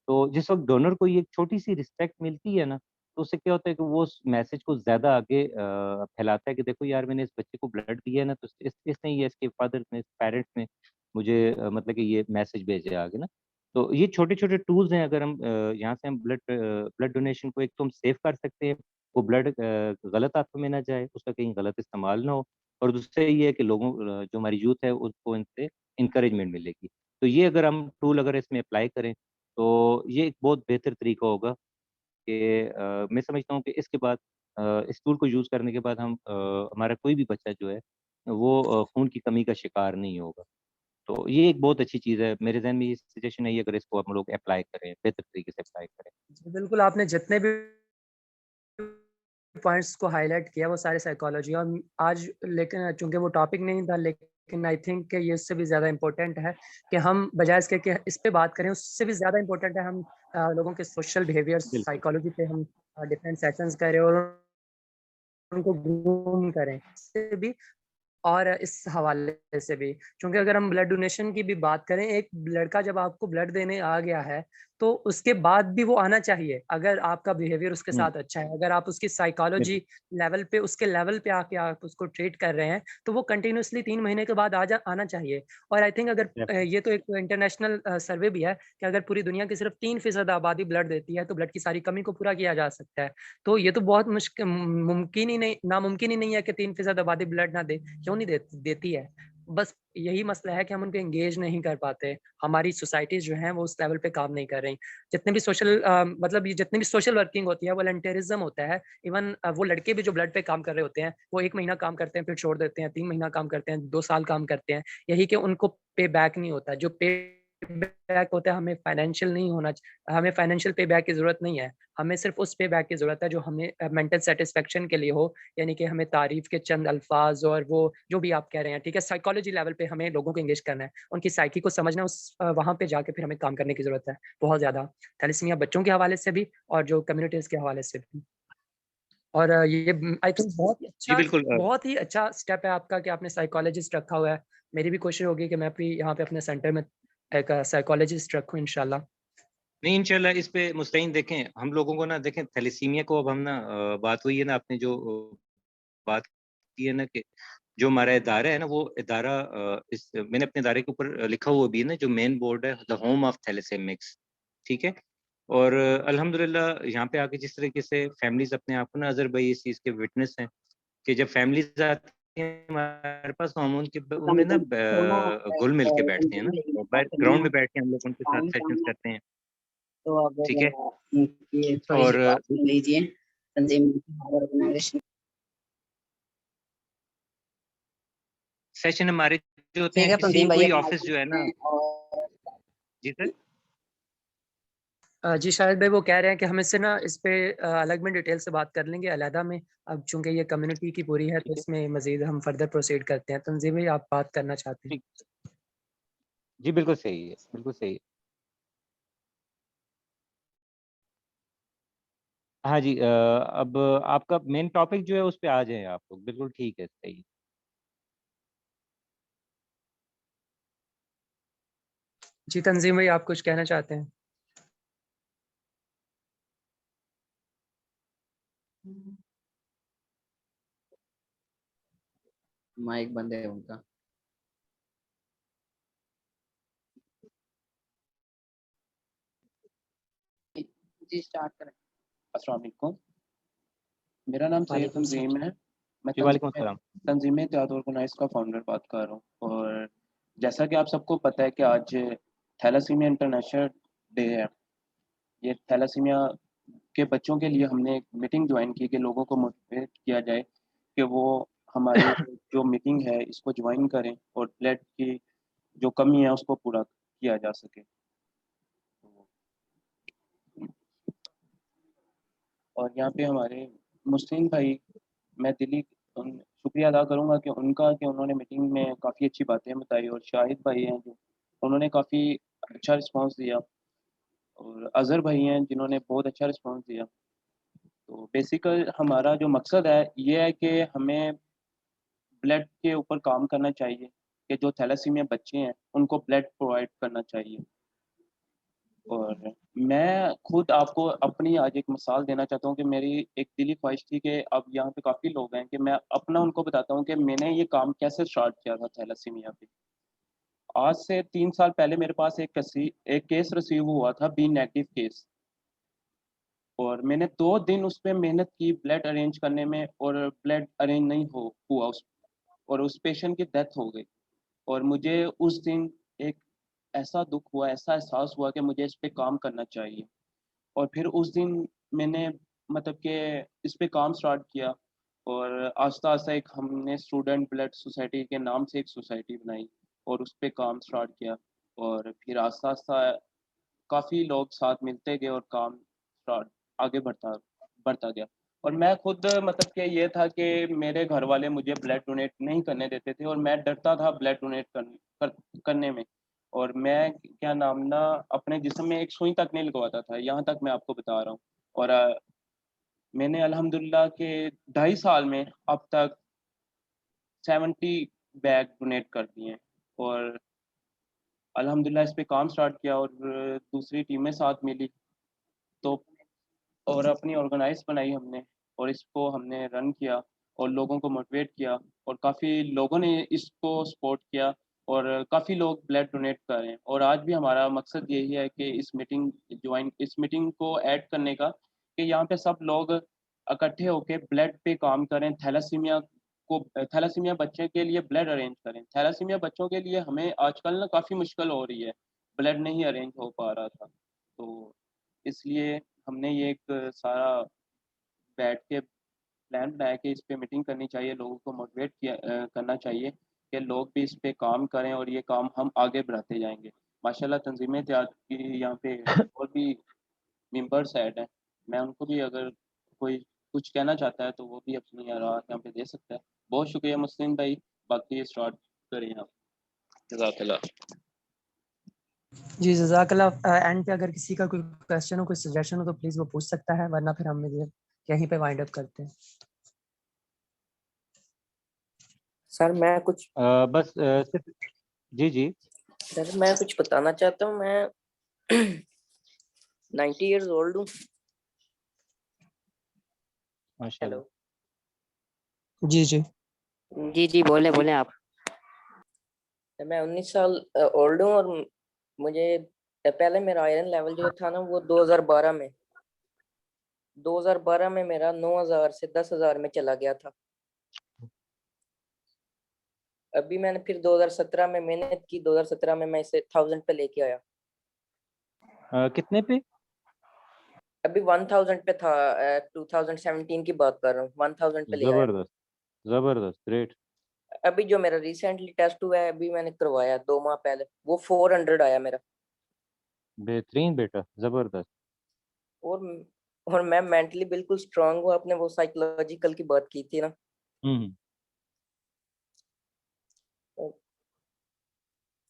तो जिस वक़्त डोनर को ये एक छोटी-सी रिस्पेक्ट मिलती है ना, तो उससे क्या होता है कि वो उस मैसेज को ज़्यादा आगे फैलाता है कि देखो यार, मैंने इस बच्चे को ब्लड दिया है ना, तो इसने या इसके फादर ने, पेरेंट्स ने मुझे मतलब कि ये मैसेज भेजा है आगे ना। तो ये छोटे-छोटे टूल्स हैं, अगर हम यहाँ से हम ब्लड डोनेशन को एक तो हम सेव कर सकते हैं, वो ब्लड गलत हाथों में ना जाए, उसका कहीं गलत इस्तेमाल ना हो। और दूसरा ये है कि लोगों जो हमारी यूथ है उसको इनसे एनकरेजमेंट मिलेगी। तो ये अगर हम टूल अगर इसमें अप्लाई करें, तो ये एक बहुत बेहतर तरीका होगा कि मैं समझता हूँ कि इसके बाद इस टूल को यूज़ करने के बाद हम हमारा कोई भी बच्चा जो है वो खून की कमी का शिकार नहीं होगा। तो ये एक बहुत अच्छी चीज़ है। मेरे ज़हन में ये सजेशन है, ये अगर इसको हम लोग अप्लाई करें, बेहतर तरीके से अप्लाई करें। जी, बिल्कुल आपने जितने भी पॉइंट्स को हाइलाइट किया वो सारे साइकोलॉजी, और आज लेकिन चूँकि वो टॉपिक नहीं था, लेकिन आई थिंक कि ये इससे भी ज़्यादा इम्पोर्टेंट है कि हम बजाय इसके कि इस पे बात करें, उससे भी ज़्यादा इम्पोर्टेंट है हम लोगों के सोशल बिहेवियर बिल्कुल। साइकोलॉजी पे हम डिफरेंट सेशंस करें और उनको ग्रूम करें। इससे भी और इस हवाले से भी, क्योंकि अगर हम ब्लड डोनेशन की भी बात करें, एक लड़का जब आपको ब्लड देने आ गया है, तो उसके बाद भी वो आना चाहिए, अगर आपका बिहेवियर उसके हुँ, साथ अच्छा है। अगर आप उसकी साइकोलॉजी बिल्कुल। लेवल पे, उसके लेवल पे आके आप उसको ट्रीट कर रहे हैं, तो वो कंटिन्यूअसली 3 महीने के बाद आना चाहिए। और आई थिंक अगर डेफ़िनिटली। ये तो एक इंटरनेशनल सर्वे भी है कि अगर पूरी दुनिया की सिर्फ 3% आबादी ब्लड देती है, तो ब्लड की सारी कमी को पूरा किया जा सकता है। तो ये तो बहुत मुमकिन ही नहीं, नामुमकिन ही नहीं है कि 3% आबादी ब्लड ना दे, क्यों नहीं देती है। बस यही मसला है कि हम उनको एंगेज नहीं कर पाते। हमारी सोसाइटीज़ जो हैं वो उस लेवल पे काम नहीं कर रही। जितने भी सोशल मतलब ये जितनी भी सोशल वर्किंग होती है, वॉलंटियरिज़्म होता है। इवन वो लड़के भी जो ब्लड पे काम कर रहे होते हैं, वो 1 महीना काम करते हैं, फिर छोड़ देते हैं, 3 महीना काम करते हैं, 2 साल काम करते हैं। यही कि उनको पे बैक नहीं होता। जो पे बैक होता है, हमें फाइनेंशियल पे बैक की ज़रूरत नहीं है। हमें सिर्फ़ उस पे बैक की ज़रूरत है जो हमें मेंटल सैटिस्फैक्शन के लिए हो, यानी कि हमें तारीफ़ के चंद अल्फ़ाज़ और वो जो भी आप कह रहे हैं, ठीक है? साइकोलॉजी लेवल पे हमें लोगों को एंगेज करना है, उनकी साइकी को समझना वहाँ पे जाके फिर हमें काम करने की ज़रूरत है, बहुत ज़्यादा। थैलेसीमिया बच्चों के हवाले से भी और जो कम्युनिटीज़ के हवाले से भी। और ये आई थिंक जी, बिल्कुल बहुत ही अच्छा स्टेप है आपका कि आपने साइकोलॉजिस्ट रखा हुआ है। मेरी भी कोशिश होगी कि मैं भी यहाँ पे अपने सेंटर में एक साइकोलॉजिस्ट रखूँ इंशाल्लाह। नहीं, इंशाल्लाह इस पे मुस्तैन देखें, हम लोगों को ना देखें थैलेसीमिया को अब हम ना बात हुई है ना, आपने जो बात की है ना कि जो हमारा इदारा है ना, वो इदारा मैंने अपने इदारे के ऊपर लिखा हुआ भी है ना, जो मेन बोर्ड है द होम ऑफ थैलेसेमिक्स, ठीक है? और अल्हम्दुलिल्लाह यहाँ पे आके जिस तरीके से फैमिलीज़ अपने आप को ना, अज़हर भाई इस चीज़ के विटनेस हैं कि जब फैमिलीज़ आती हैं हमारे पास, तो हम उनमें ना घुल-मिल के बैठते हैं ना, और ग्राउंड में बैठ के हम लोग उनके साथ सेशंस करते हैं, तो अगर ठीक है? ये थोड़ी-सी और बात सुन लीजिए, तंजीम ऑर्गेनाइजेशन सेशन हमारे जो होते ठीक हैं, है किसी तंजीम भाई कोई अपना ऑफ़िस जो है ना। और जी सर? जी, शाहिद भाई वो कह रहे हैं कि हम इससे ना इस पे अलग में डिटेल से बात कर लेंगे अलहदा में। अब चूँकि ये कम्युनिटी की पूरी है, तो ठीक है, इसमें मज़ीद हम फर्दर प्रोसीड करते हैं। तंज़ीम भाई आप बात करना चाहते हैं? ठीक। जी, बिल्कुल सही है, बिल्कुल सही है। हाँ जी, अब आपका मेन टॉपिक जो है उस पे आ जाएँ आप लोग, बिल्कुल ठीक है, सही है। जी, तंज़ीम भाई आप कुछ कहना चाहते हैं? माइक बंद है उनका। जी स्टार्ट करें। अस्सलाम वालेकुम। मेरा नाम सैयद वालेकुम तंजीम सलाम। है। मैं जी, वालेकुम अस्सलाम। तंजीम इत्तेहाद ऑर्गेनाइज़ का फाउंडर बात कर रहा हूँ। और जैसा कि आप सबको पता है कि आज थैलेसीमिया इंटरनेशनल डे है। ये थैलेसीमिया के बच्चों के लिए हमने एक मीटिंग ज्वाइन की कि लोगों को मोटिवेट किया जाए कि वो हमारी जो मीटिंग है इसको ज्वाइन करें और ब्लड की जो कमी है उसको पूरा किया जा सके। और यहाँ पे हमारे मुस्लिम भाई, मैं दिली शुक्रिया अदा करूँगा कि उनका कि उन्होंने मीटिंग में काफ़ी अच्छी बातें बताई, और शाहिद भाई हैं जो उन्होंने काफ़ी अच्छा रिस्पॉन्स दिया, और अज़हर भाई हैं जिन्होंने बहुत अच्छा रिस्पॉन्स दिया। तो बेसिकल हमारा जो मकसद है ये है कि हमें ब्लड के ऊपर काम करना चाहिए कि जो थैलेसीमिया बच्चे हैं उनको ब्लड प्रोवाइड करना चाहिए। और मैं खुद आपको अपनी आज एक मिसाल देना चाहता हूँ कि मेरी एक दिली ख्वाहिश थी कि अब यहाँ पे काफ़ी लोग हैं कि मैं अपना उनको बताता हूँ कि मैंने ये काम कैसे स्टार्ट किया था थैलेसीमिया पे। आज से 3 साल पहले मेरे पास एक केस रिसीव हुआ था, बी नेगेटिव केस, और मैंने 2 दिन उस पे मेहनत की ब्लड अरेंज करने में, और ब्लड अरेंज नहीं हो हुआ और उस पेशेंट की डेथ हो गई। और मुझे उस दिन एक ऐसा दुःख हुआ, ऐसा एहसास हुआ कि मुझे इस पे काम करना चाहिए। और फिर उस दिन मैंने मतलब कि इस पे काम स्टार्ट किया, और आस्ता-आस्ता एक हमने स्टूडेंट ब्लड सोसाइटी के नाम से एक सोसाइटी बनाई और उस पे काम स्टार्ट किया। और फिर आस्ता-आस्ता काफ़ी लोग साथ मिलते गए और काम स्टार्ट आगे बढ़ता गया। और मैं खुद मतलब कि ये था कि मेरे घर वाले मुझे ब्लड डोनेट नहीं करने देते थे, और मैं डरता था ब्लड डोनेट करने में। और मैं क्या नाम ना अपने जिस्म में एक सुई तक नहीं लगवाता था, यहाँ तक मैं आपको बता रहा हूँ। और मैंने अल्हम्दुलिल्लाह के 2.5 साल में अब तक 70 बैग डोनेट कर दिए हैं। और अल्हम्दुलिल्लाह इस पे काम स्टार्ट किया, और दूसरी टीमें साथ मिली, तो और अपनी ऑर्गेनाइज़ बनाई हमने, और इसको हमने रन किया और लोगों को मोटिवेट किया, और काफ़ी लोगों ने इसको सपोर्ट किया, और काफ़ी लोग ब्लड डोनेट कर रहे हैं। और आज भी हमारा मकसद यही है कि इस मीटिंग को ऐड करने का, कि यहाँ पे सब लोग इकट्ठे होके ब्लड पे काम करें, थैलेसीमिया को थैलासीमिया बच्चे के लिए ब्लड अरेंज करें। थैलासीमिया बच्चों के लिए हमें आजकल ना काफ़ी मुश्किल हो रही है, ब्लड नहीं अरेंज हो पा रहा था। तो इसलिए हमने ये एक सारा बैठ के प्लान बनाया कि इस पे मीटिंग करनी चाहिए, लोगों को मोटिवेट करना चाहिए कि लोग भी इस पे काम करें और ये काम हम आगे बढ़ाते जाएंगे। माशाल्लाह तंजीमें तैयार की यहाँ पे और भी मेंबर्स ऐड हैं, मैं उनको भी अगर कोई कुछ कहना चाहता है तो वो भी अपनी राय यहाँ पे दे सकता है। बहुत शुक्रिया मुस्लिम भाई, बाकी स्टार्ट करें आप। जज़ाकल्लाह। जी जज़ाकल्लाह। एंड पे अगर किसी का कोई क्वेश्चन हो, कोई सजेशन हो तो प्लीज़ वो पूछ सकता है, वरना फिर हम यहीं पे वाइंड अप करते हैं। सर मैं कुछ बस सिर्फ जी जी सर मैं कुछ बताना चाहता हूँ। मैं 90 इयर्स ओल्ड हूँ। माशाल्लाह। हेलो। जी जी जी बोले बोले आप। मैं 19 साल ओल्ड हूँ और मुझे पहले मेरा आयरन लेवल जो था ना वो 2012 में मेरा 9000 से 10,000 में चला गया था। अभी मैंने फिर 2017 में मेहनत की, 2017 में मैं इसे 1000 पे लेके आया। कितने पे? अभी 1000 पे था। 2017 की बात कर रहा हूँ, 1000 पे ले आया। जबरदस्त जबरदस्त, ग्रेट। अभी जो मेरा रिसेंटली टेस्ट हुआ है, अभी मैंने करवाया 2 माह पहले, वो 400 आया मेरा। बेहतरीन बेटा, जबरदस्त। और और मैं मेंटली बिल्कुल स्ट्रांग हूँ। आपने वो साइकोलॉजिकल की बात की थी ना, हम्म। तो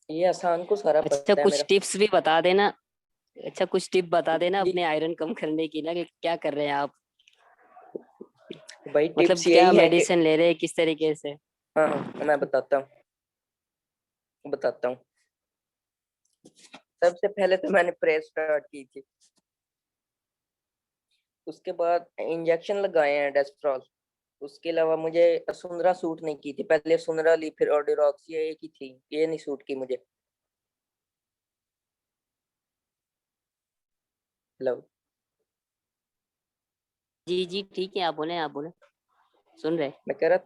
ये आसान को सारा अच्छा पता है कुछ मेरा। टिप्स भी बता देना। अच्छा कुछ टिप बता देना जी अपने आयरन कम करने की ना, कि क्या कर रहे हैं आप, भाई, मतलब टिप्स क्या यही है कि मेडिसिन ले रहे हैं, किस तरीके से। हाँ, मैं बताता हूँ। सबसे पहले तो मैंने प्रेस स्टार्ट की थी, उसके बाद इंजेक्शन लगाए हैं डेस्ट्रॉल। उसके अलावा मुझे सुनरा सूट नहीं की थी, पहले सुनरा ली, फिर ऑर्डिरॉक्स, ये एक ही थी, ये नहीं सूट की मुझे। हेलो। जी ठीक है, आप बोले सुन रहे। मैं कह रहा,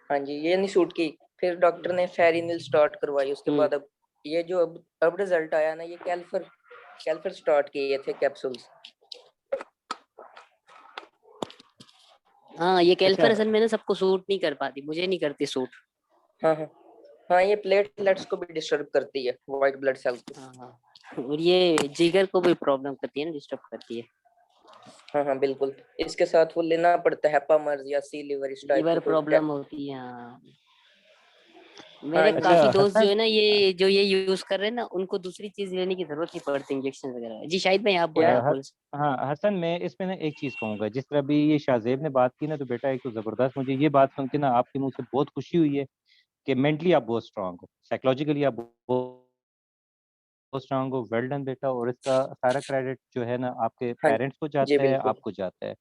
हाँ जी, ये नहीं सूट की। फिर डॉक्टर ने फेरिनिल स्टार्ट करवाई। उसके बाद अब ये जो अब रिजल्ट आया ना, ये कैल्फर स्टार्ट किए थे कैप्सूल्स। हाँ ये अच्छा कैल्फर असल में ना सबको सूट नहीं कर पाती, मुझे नहीं करती सूट। हाँ हाँ हाँ, ये प्लेटलेट्स को भी डिस्टर्ब करती है, व्हाइट ब्लड सेल को। हाँ और ये जिगर को भी प्रॉब्लम करती है ना, डिस्टर्ब करती है। हाँ हाँ बिल्कुल। इसके साथ वो लेना पड़ता है हेपामर्ज या सी लिवर, इस टाइप लीवर की कोई प्रॉब्लम होती है हाँ। हाँ मेरे अच्छा काफी दोस्त जो हसन। है ना ये यूज कर रहे हैं ना, उनको दूसरी चीज लेने की जरूरत नहीं पड़ती, इंजेक्शन वगैरह। जी शाहिद भाई या आप बोले। हाँ हसन, मैं इसमें ना एक चीज़ कहूँगा। जिस तरह भी ये शाहजेब ने बात की ना, तो बेटा एक तो ज़बरदस्त, मुझे ये बात सुन के ना आपके मुंह से बहुत खुशी हुई है कि मेंटली आप बहुत स्ट्रांग हो, साइकोलॉजिकली आप बहुत स्ट्रांग हो। वेल डन बेटा। और इसका सारा क्रेडिट जो है ना आपके हाँ पेरेंट्स को जी जाता है, बिल्कुल। आपको जाता है।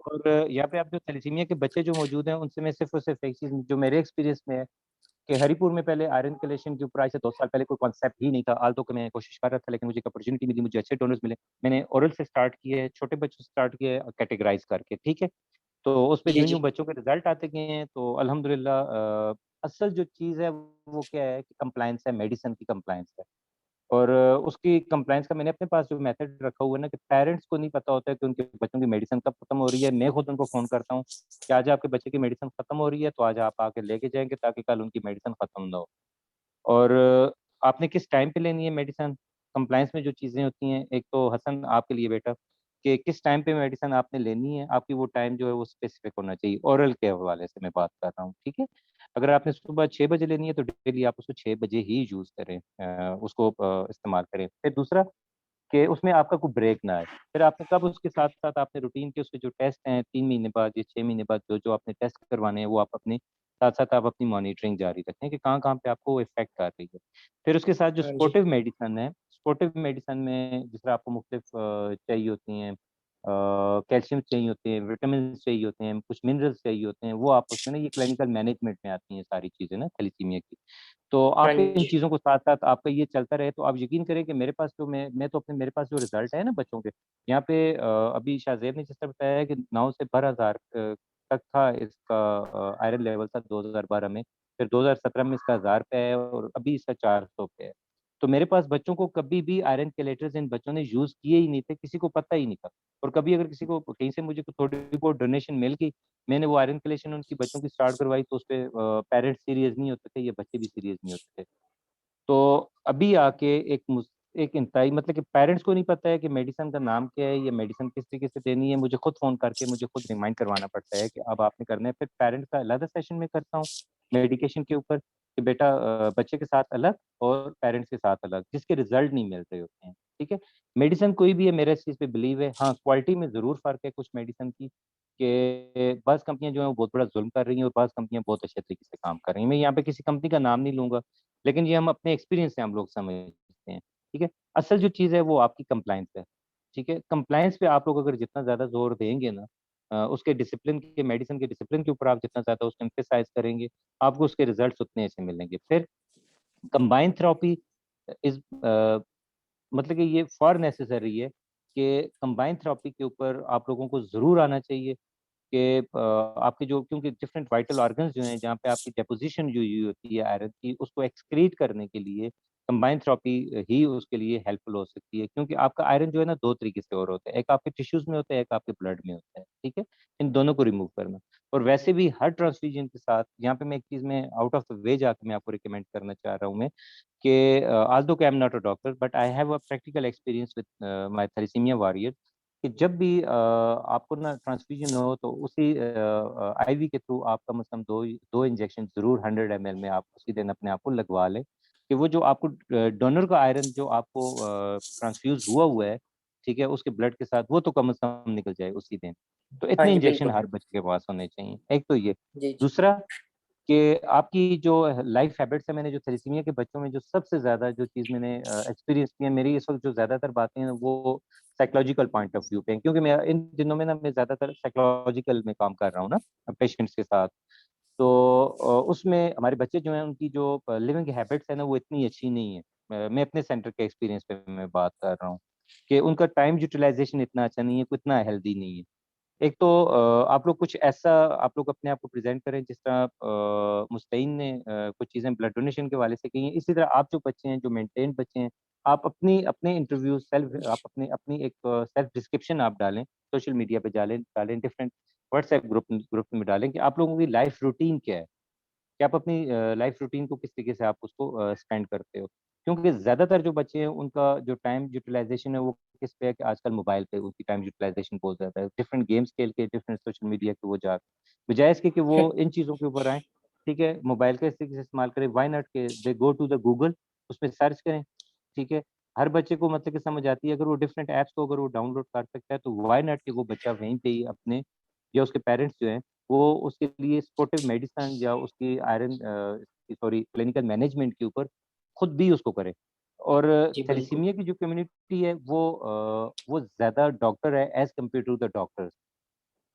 और यहाँ पे आप जो थैलेसीमिया के बच्चे जो मौजूद हैं, उनसे मैं सिर्फ और सिर्फ एक चीज़ जो मेरे एक्सपीरियंस में है कि हरीपुर में पहले आयरन कलेक्शन के ऊपर आज से 2 साल पहले कोई कॉन्सेप्ट ही नहीं था। आल्तो कि मैं कोशिश कर रहा था, लेकिन मुझे एक अपॉर्चुनिटी मिली, मुझे अच्छे डोनर्स मिले। मैंने ओरल से स्टार्ट किए है, छोटे बच्चों से स्टार्ट किए है, कैटेगराइज करके, ठीक है। तो उसपे जी यूँ-यूँ जी बच्चों के रिजल्ट आते गए हैं, तो अल्हम्दुलिल्लाह असल जो चीज़ है वो क्या है कि कंप्लायंस है, मेडिसिन की कंप्लायंस है। और उसकी कंप्लायंस का मैंने अपने पास जो मेथड रखा हुआ है ना, कि पेरेंट्स को नहीं पता होता है कि उनके बच्चों की मेडिसिन कब खत्म हो रही है। मैं खुद उनको फ़ोन करता हूँ कि आज आपके बच्चे की मेडिसिन खत्म हो रही है, तो आज आप आके लेके जाएँगे ताकि कल उनकी मेडिसिन खत्म ना हो। और आपने किस टाइम पे लेनी है मेडिसिन, कंप्लायंस में जो चीज़ें होती हैं, एक तो हसन आपके लिए बेटा कि किस टाइम पे मेडिसिन आपने लेनी है, आपकी वो टाइम जो है वो स्पेसिफिक होना चाहिए। ओरल के हवाले से मैं बात कर रहा हूँ, ठीक है। अगर आपने सुबह 6 बजे लेनी है तो डेली आप उसको 6 बजे ही यूज़ करें, उसको इस्तेमाल करें। फिर दूसरा कि उसमें आपका कोई ब्रेक ना आए। फिर आपने कब उसके साथ-साथ आपने रूटीन के उसके जो टेस्ट हैं 3 महीने बाद या 6 महीने बाद जो-जो आपने टेस्ट करवाने हैं, वो आप अपने साथ-साथ आप अपनी मॉनिटरिंग जारी रखें कि कहाँ-कहाँ पे आपको वो इफ़ेक्ट कर रही है। फिर उसके साथ जो हाँ जी सपोर्टिव मेडिसिन है, सपोर्टिव मेडिसिन में जिस तरह आपको मुख्तलिफ चाहिए होती हैं, कैल्शियम चाहिए होते हैं, विटामिन्स चाहिए होते हैं, कुछ मिनरल्स चाहिए होते हैं, वो आप उसमें ना ये क्लिनिकल मैनेजमेंट में आती हैं सारी चीज़ें ना थैलेसीमिया की। तो हाँ आपके इन जी चीज़ों को साथ-साथ आपका ये चलता रहे, तो आप यकीन करें कि मेरे पास जो मैं तो अपने मेरे पास जो रिज़ल्ट है ना बच्चों के, यहाँ पे अभी शाहज़ेब ने जिस तरह बताया है कि 9 से 12,000 तक था इसका आयरन लेवल था 2012 में, फिर 2017 में इसका 1000 पे है और अभी इसका 400 पे है। तो मेरे पास बच्चों को कभी भी आयरन कैलेटर्स इन बच्चों ने यूज़ किए ही नहीं थे, किसी को पता ही नहीं था। और कभी अगर किसी को कहीं से मुझे थोड़ी बहुत डोनेशन मिल गई, मैंने वो आयरन कैलेशन उनकी बच्चों की स्टार्ट करवाई, तो उसपे पेरेंट्स सीरियस नहीं होते थे, ये बच्चे भी सीरियस नहीं होते थे। तो अभी आके एक इंतहाई मतलब कि पेरेंट्स को नहीं पता है कि मेडिसिन का नाम क्या है, ये मेडिसिन किस तरीके से देनी है, मुझे खुद फ़ोन करके मुझे खुद रिमाइंड करवाना पड़ता है कि अब आपने करना है। फिर पेरेंट्स का अलग सेशन में करता हूँ मेडिकेशन के ऊपर कि बेटा बच्चे के साथ अलग और पेरेंट्स के साथ अलग, जिसके रिज़ल्ट नहीं मिल रहे होते हैं, ठीक है? मेडिसिन कोई भी है, मेरा इस चीज़ पे बिलीव है। हाँ, क्वालिटी में ज़रूर फ़र्क है कुछ मेडिसिन की, कि बाज़ कंपनियाँ जो हैं वो बहुत बड़ा ज़ुल्म कर रही हैं और बाज़ कंपनियाँ बहुत अच्छे तरीके से काम कर रही हैं। मैं यहाँ पे किसी कंपनी का नाम नहीं लूँगा, लेकिन ये हम अपने एक्सपीरियंस से हम लोग समझते हैं, ठीक है? असल जो चीज़ है वो आपकी कंप्लायंस है, ठीक है? कंप्लायंस पे आप लोग अगर जितना ज़्यादा ज़ोर देंगे ना उसके डिसिप्लिन के मेडिसिन के डिसिप्लिन के ऊपर आप जितना ज़्यादा उसको एम्फसाइज़ करेंगे, आपको उसके रिज़ल्ट्स उतने अच्छे मिलेंगे। फिर कंबाइंड थेरेपी इज़ मतलब कि ये फॉर नेसेसरी है कि कंबाइंड थेरेपी के ऊपर आप लोगों को ज़रूर आना चाहिए। कि आपके जो क्योंकि डिफरेंट वाइटल ऑर्गन्स जो हैं, जहाँ पे आपकी डेपोज़िशन जो हुई होती है आयरन की, उसको एक्सक्रीट करने के लिए कंबाइंड थेरेपी ही उसके लिए हेल्पफुल हो सकती है। क्योंकि आपका आयरन जो है ना 2 तरीके से और होता है, एक आपके टिश्यूज़ में होता है, एक आपके ब्लड में होता है, ठीक है? इन दोनों को रिमूव करना और वैसे भी हर ट्रांसफ्यूज़न के साथ यहाँ पे मैं एक चीज़ में आउट ऑफ द वे जाके मैं आपको रिकमेंड करना चाह रहा हूँ मैं कि although I am not a doctor but I have a practical experience with my thalassemia warrior कि जब भी आपको ना ट्रांसफ्यूजन हो तो उसी आईवी के थ्रू आप कम से कम 2 इंजेक्शन ज़रूर 100 एमएल में आप उसी दिन अपने आप को लगवा लें, कि वो जो आपको डोनर का आयरन जो आपको ट्रांसफ्यूज़ हुआ है, ठीक है? उसके ब्लड के साथ वो तो कम से कम निकल जाए उसी दिन। तो हाँ इतने जी, इंजेक्शन बिल्कुल। हर बच्चे के पास होने चाहिए, एक तो ये। जी, जी। दूसरा कि आपकी जो लाइफ हैबिट्स है, मैंने जो थैलेसीमिया के बच्चों में जो सबसे ज़्यादा जो चीज़ मैंने एक्सपीरियंस की है, मेरी इस वक़्त जो ज़्यादातर बातें हैं वो साइकोलॉजिकल पॉइंट ऑफ व्यू पे हैं, क्योंकि मैं इन दिनों में ना मैं ज़्यादातर साइकोलॉजिकल में काम कर रहा हूँ ना पेशेंट्स के साथ। तो उसमें हमारे बच्चे जो हैं उनकी जो लिविंग हैबिट्स है ना वो इतनी अच्छी नहीं है। मैं अपने सेंटर के एक्सपीरियंस पे मैं बात कर रहा हूँ, कि उनका टाइम यूटिलाइज़ेशन इतना अच्छा नहीं है, उतना हेल्दी नहीं है। एक तो आप लोग कुछ ऐसा आप लोग अपने आप को प्रेज़ेंट करें जिस तरह मुस्तईन ने कुछ चीज़ें ब्लड डोनेशन के हवाले से कही हैं। इसी तरह आप जो बच्चे हैं, जो मेंटेन्ड बच्चे हैं, आप अपने इंटरव्यू आप अपनी एक सेल्फ डिस्क्रिप्शन आप डालें, सोशल मीडिया पे डालें डालें डिफरेंट व्हाट्सएप ग्रुप में डालें कि आप लोगों की लाइफ़ रूटीन क्या है? कि आप अपनी लाइफ रूटीन को किस तरीके से आप उसको स्पेंड करते हो। क्योंकि ज़्यादातर जो बच्चे हैं उनका जो टाइम यूटिलाइज़ेशन है वो किस पे है कि आजकल मोबाइल पे उनकी टाइम यूटिलाइज़ेशन बहुत ज़्यादा है। डिफरेंट गेम्स खेल के, डिफरेंट सोशल मीडिया पे वो जा बजाए इसके कि वो इन चीज़ों के ऊपर आएँ, ठीक है? मोबाइल का इस तरीके से इस्तेमाल करें, व्हाई नॉट के दे गो टू द गूगल उसमें सर्च करें, ठीक है? हर बच्चे को मतलब कि समझ आती है, अगर वो डिफरेंट ऐप्स को अगर वो डाउनलोड कर सकता है तो व्हाई नॉट कि वो बच्चा वहीं पे ही अपने या उसके पेरेंट्स जो हैं वो उसके लिए सपोर्टिव मेडिसिन या उसकी सॉरी क्लिनिकल मैनेजमेंट के ऊपर खुद भी उसको करे। और जी, बिल्कुल। थैलेसीमिया की जो कम्युनिटी है वो ज़्यादा डॉक्टर है as compared to the doctors,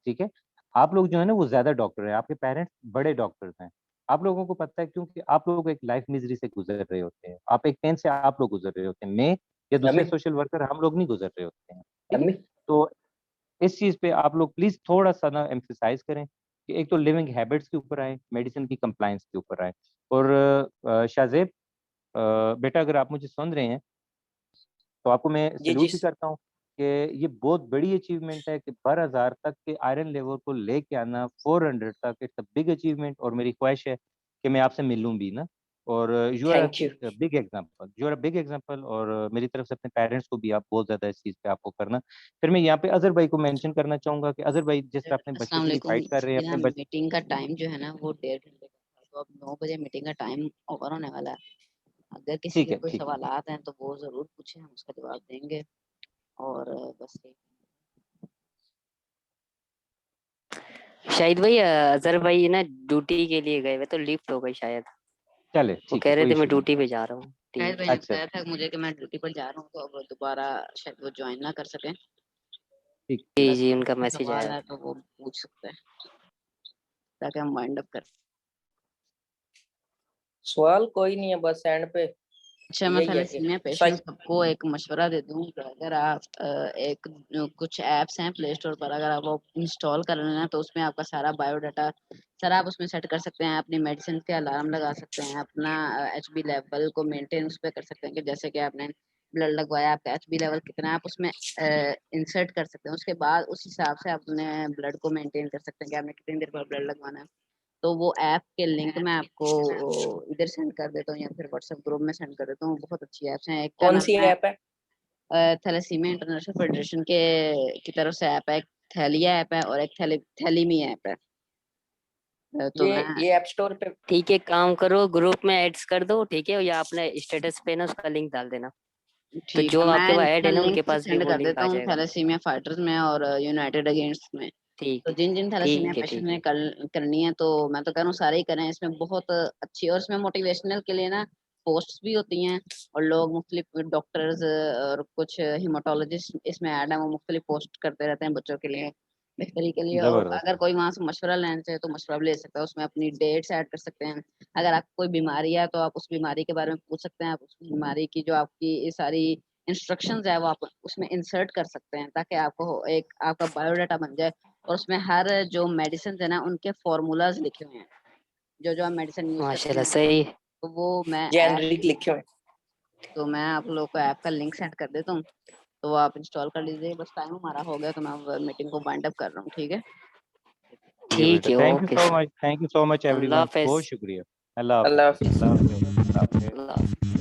ठीक है? आप लोग जो है ना वो ज़्यादा डॉक्टर हैं, आपके पेरेंट्स बड़े डॉक्टर्स हैं। आप लोगों को पता है क्योंकि आप लोग एक लाइफ मिज़री से गुज़र रहे होते हैं। आप एक पेन से आप लोग गुज़र रहे होते हैं। मैं या दूसरे अम्मी, सोशल वर्कर हम लोग नहीं गुज़र रहे होते हैं, ठीक है? अम्मी। तो इस चीज़ पे आप लोग प्लीज़ थोड़ा-सा ना एम्फसाइज़ करें कि एक तो लिविंग हैबिट्स के ऊपर आएँ, मेडिसिन की कंप्लायंस के ऊपर आएँ। और शाहज़ेब बेटा अगर आप मुझे सुन रहे हैं, तो आपको मैं जी, जी। सैल्यूट भी करता हूँ कि ये बहुत बड़ी अचीवमेंट है कि 12,000 तक के आयरन लेवल को लेके आना 400 तक इट्स अ बिग अचीवमेंट और मेरी ख्वाहिश है कि मैं आपसे मिलूँ भी ना और you are thank you. A big example और मेरी तरफ से अपने पेरेंट्स को भी आप बहुत ज़्यादा इस चीज़ पे आपको करना। फिर मैं यहाँ पे अज़हर भाई को मेंशन करना चाहूँगा कि अज़हर भाई जिस तरह अपने बच्चों अस्सलाम के लिए वालेकुम। फाइट कर रहे हैं, ये ना अपने बच मीटिंग का टाइम जो है ना वो 1.5 घंटे का था, तो अब 9 बजे मीटिंग का टाइम ओवर होने वाला है। अगर किसी के कोई ठीक है। सवालात हैं तो वो ज़रूर पूछें, हम उसका जवाब देंगे और बस यही। शाहिद भाई अजहर भाई ना ड्यूटी के लिए गए हुए तो लिफ्ट हो गई शायद। चले वो ठीक है, कह रहे कोई थे मैं इश्यू नहीं। ड्यूटी पे जा रहा हूँ। शायद ठीक भाई है। ने अच्छा, बताया था मुझे कि मैं ड्यूटी पर जा रहा हूँ, तो अब दोबारा शायद वो ज्वाइन ना कर सकें। जी बस जी अगर उनका कोई मैसेज सवाल आया। है तो वो पूछ सकते हैं, ताकि हम वाइंड अप कर। सवाल कोई नहीं है, बस एंड पे अच्छा, मैं यही है कि थैलेसीमिया पेशेंट्स सबको एक मशवरा देती हूँ कि अगर आप कुछ ऐप्स हैं प्ले स्टोर पर, अगर आप वो इंस्टॉल कर लेना तो उसमें आपका सारा बायोडाटा सर आप उसमें सेट कर सकते हैं, अपनी मेडिसिन के अलार्म लगा सकते हैं, अपना एचबी लेवल को मेंटेन उस पर कर सकते हैं कि जैसे कि आपने ब्लड लगवाया, आपका एचबी लेवल कितना है आप उसमें इंसर्ट कर सकते हैं। उसके बाद उस हिसाब से आप अपने ब्लड को मेंटेन कर सकते हैं कि आपने कितनी देर बाद ब्लड लगवाना है। तो वो ऐप के लिंक मैं आपको इधर सेंड कर देता हूँ या फिर व्हाट्सएप ग्रुप में सेंड कर देता हूँ। बहुत अच्छी ऐप्स हैं। एक का कौन सी नाम है ऐप है? थैलेसीमिया इंटरनेशनल फेडरेशन के की तरफ से ऐप है, एक थैलिया ऐप है और एक थैलीमी ऐप है। तो मैं ये ऐप स्टोर पे ठीक है, काम करो ग्रुप में एड्स कर दो, ठीक है, या अपने स्टेटस पे ना उसका लिंक डाल देना, तो ठीक जो है, मैं आपके पास ऐड इनका है ना उनके लिंक पास भी सेंड वो कर लिंक देता आ हूँ जाएगा। थैलेसीमिया फाइटर्स में और यूनाइटेड अगेंस्ट में। ठीक तो है, जिन थैलेसीमिया ठीक है, पेशेंट ठीक ने है। करनी है तो मैं तो कह रहा हूँ सारे ही करें। इसमें बहुत अच्छी और इसमें मोटिवेशनल के लिए ना पोस्ट्स भी होती हैं और लोग मुख्तलिफ डॉक्टर्स और कुछ हिमाटोलॉजिस्ट इसमें ऐड है, वो मुख्तलिफ पोस्ट करते रहते हैं बच्चों के लिए, बेहतरी के लिए। और जबरदस्त। अगर कोई वहाँ से मशवरा लेना चाहे तो मशवरा भी ले सकता है, उसमें अपनी डेट्स ऐड कर सकते हैं। अगर आपको कोई बीमारी है तो आप उस बीमारी के बारे में पूछ सकते हैं, आप उस बीमारी की जो आपकी ये सारी इंस्ट्रक्शंस है वो आप उसमें इंसर्ट कर सकते हैं ताकि आपको एक आपका बायोडाटा बन जाए। और उसमें हर जो मेडिसिन है ना उनके फॉर्मूलाज लिखे हुए हैं, जो जो आप मेडिसिन यूज करते माशाल्लाह हैं। सही। तो वो मैं ऐप जेनरिक लिखे हुए। तो मैं आप लोगों को ऐप का लिंक सेंड कर देता हूँ, तो वो आप इंस्टॉल कर लीजिए। बस टाइम हमारा हो गया तो मैं मीटिंग को वाइंड अप कर रहा हूँ। ठीक है, ठीक है ठीक बेटा, है, thank you okay so sir. Much, thank you so much Allah everyone, हाफिज। बहुत शुक्रिया। अल्लाह हाफिज, अल्लाह हाफिज। अल्लाह हाफिज, अल्लाह हाफिज। अल्लाह हाफिज।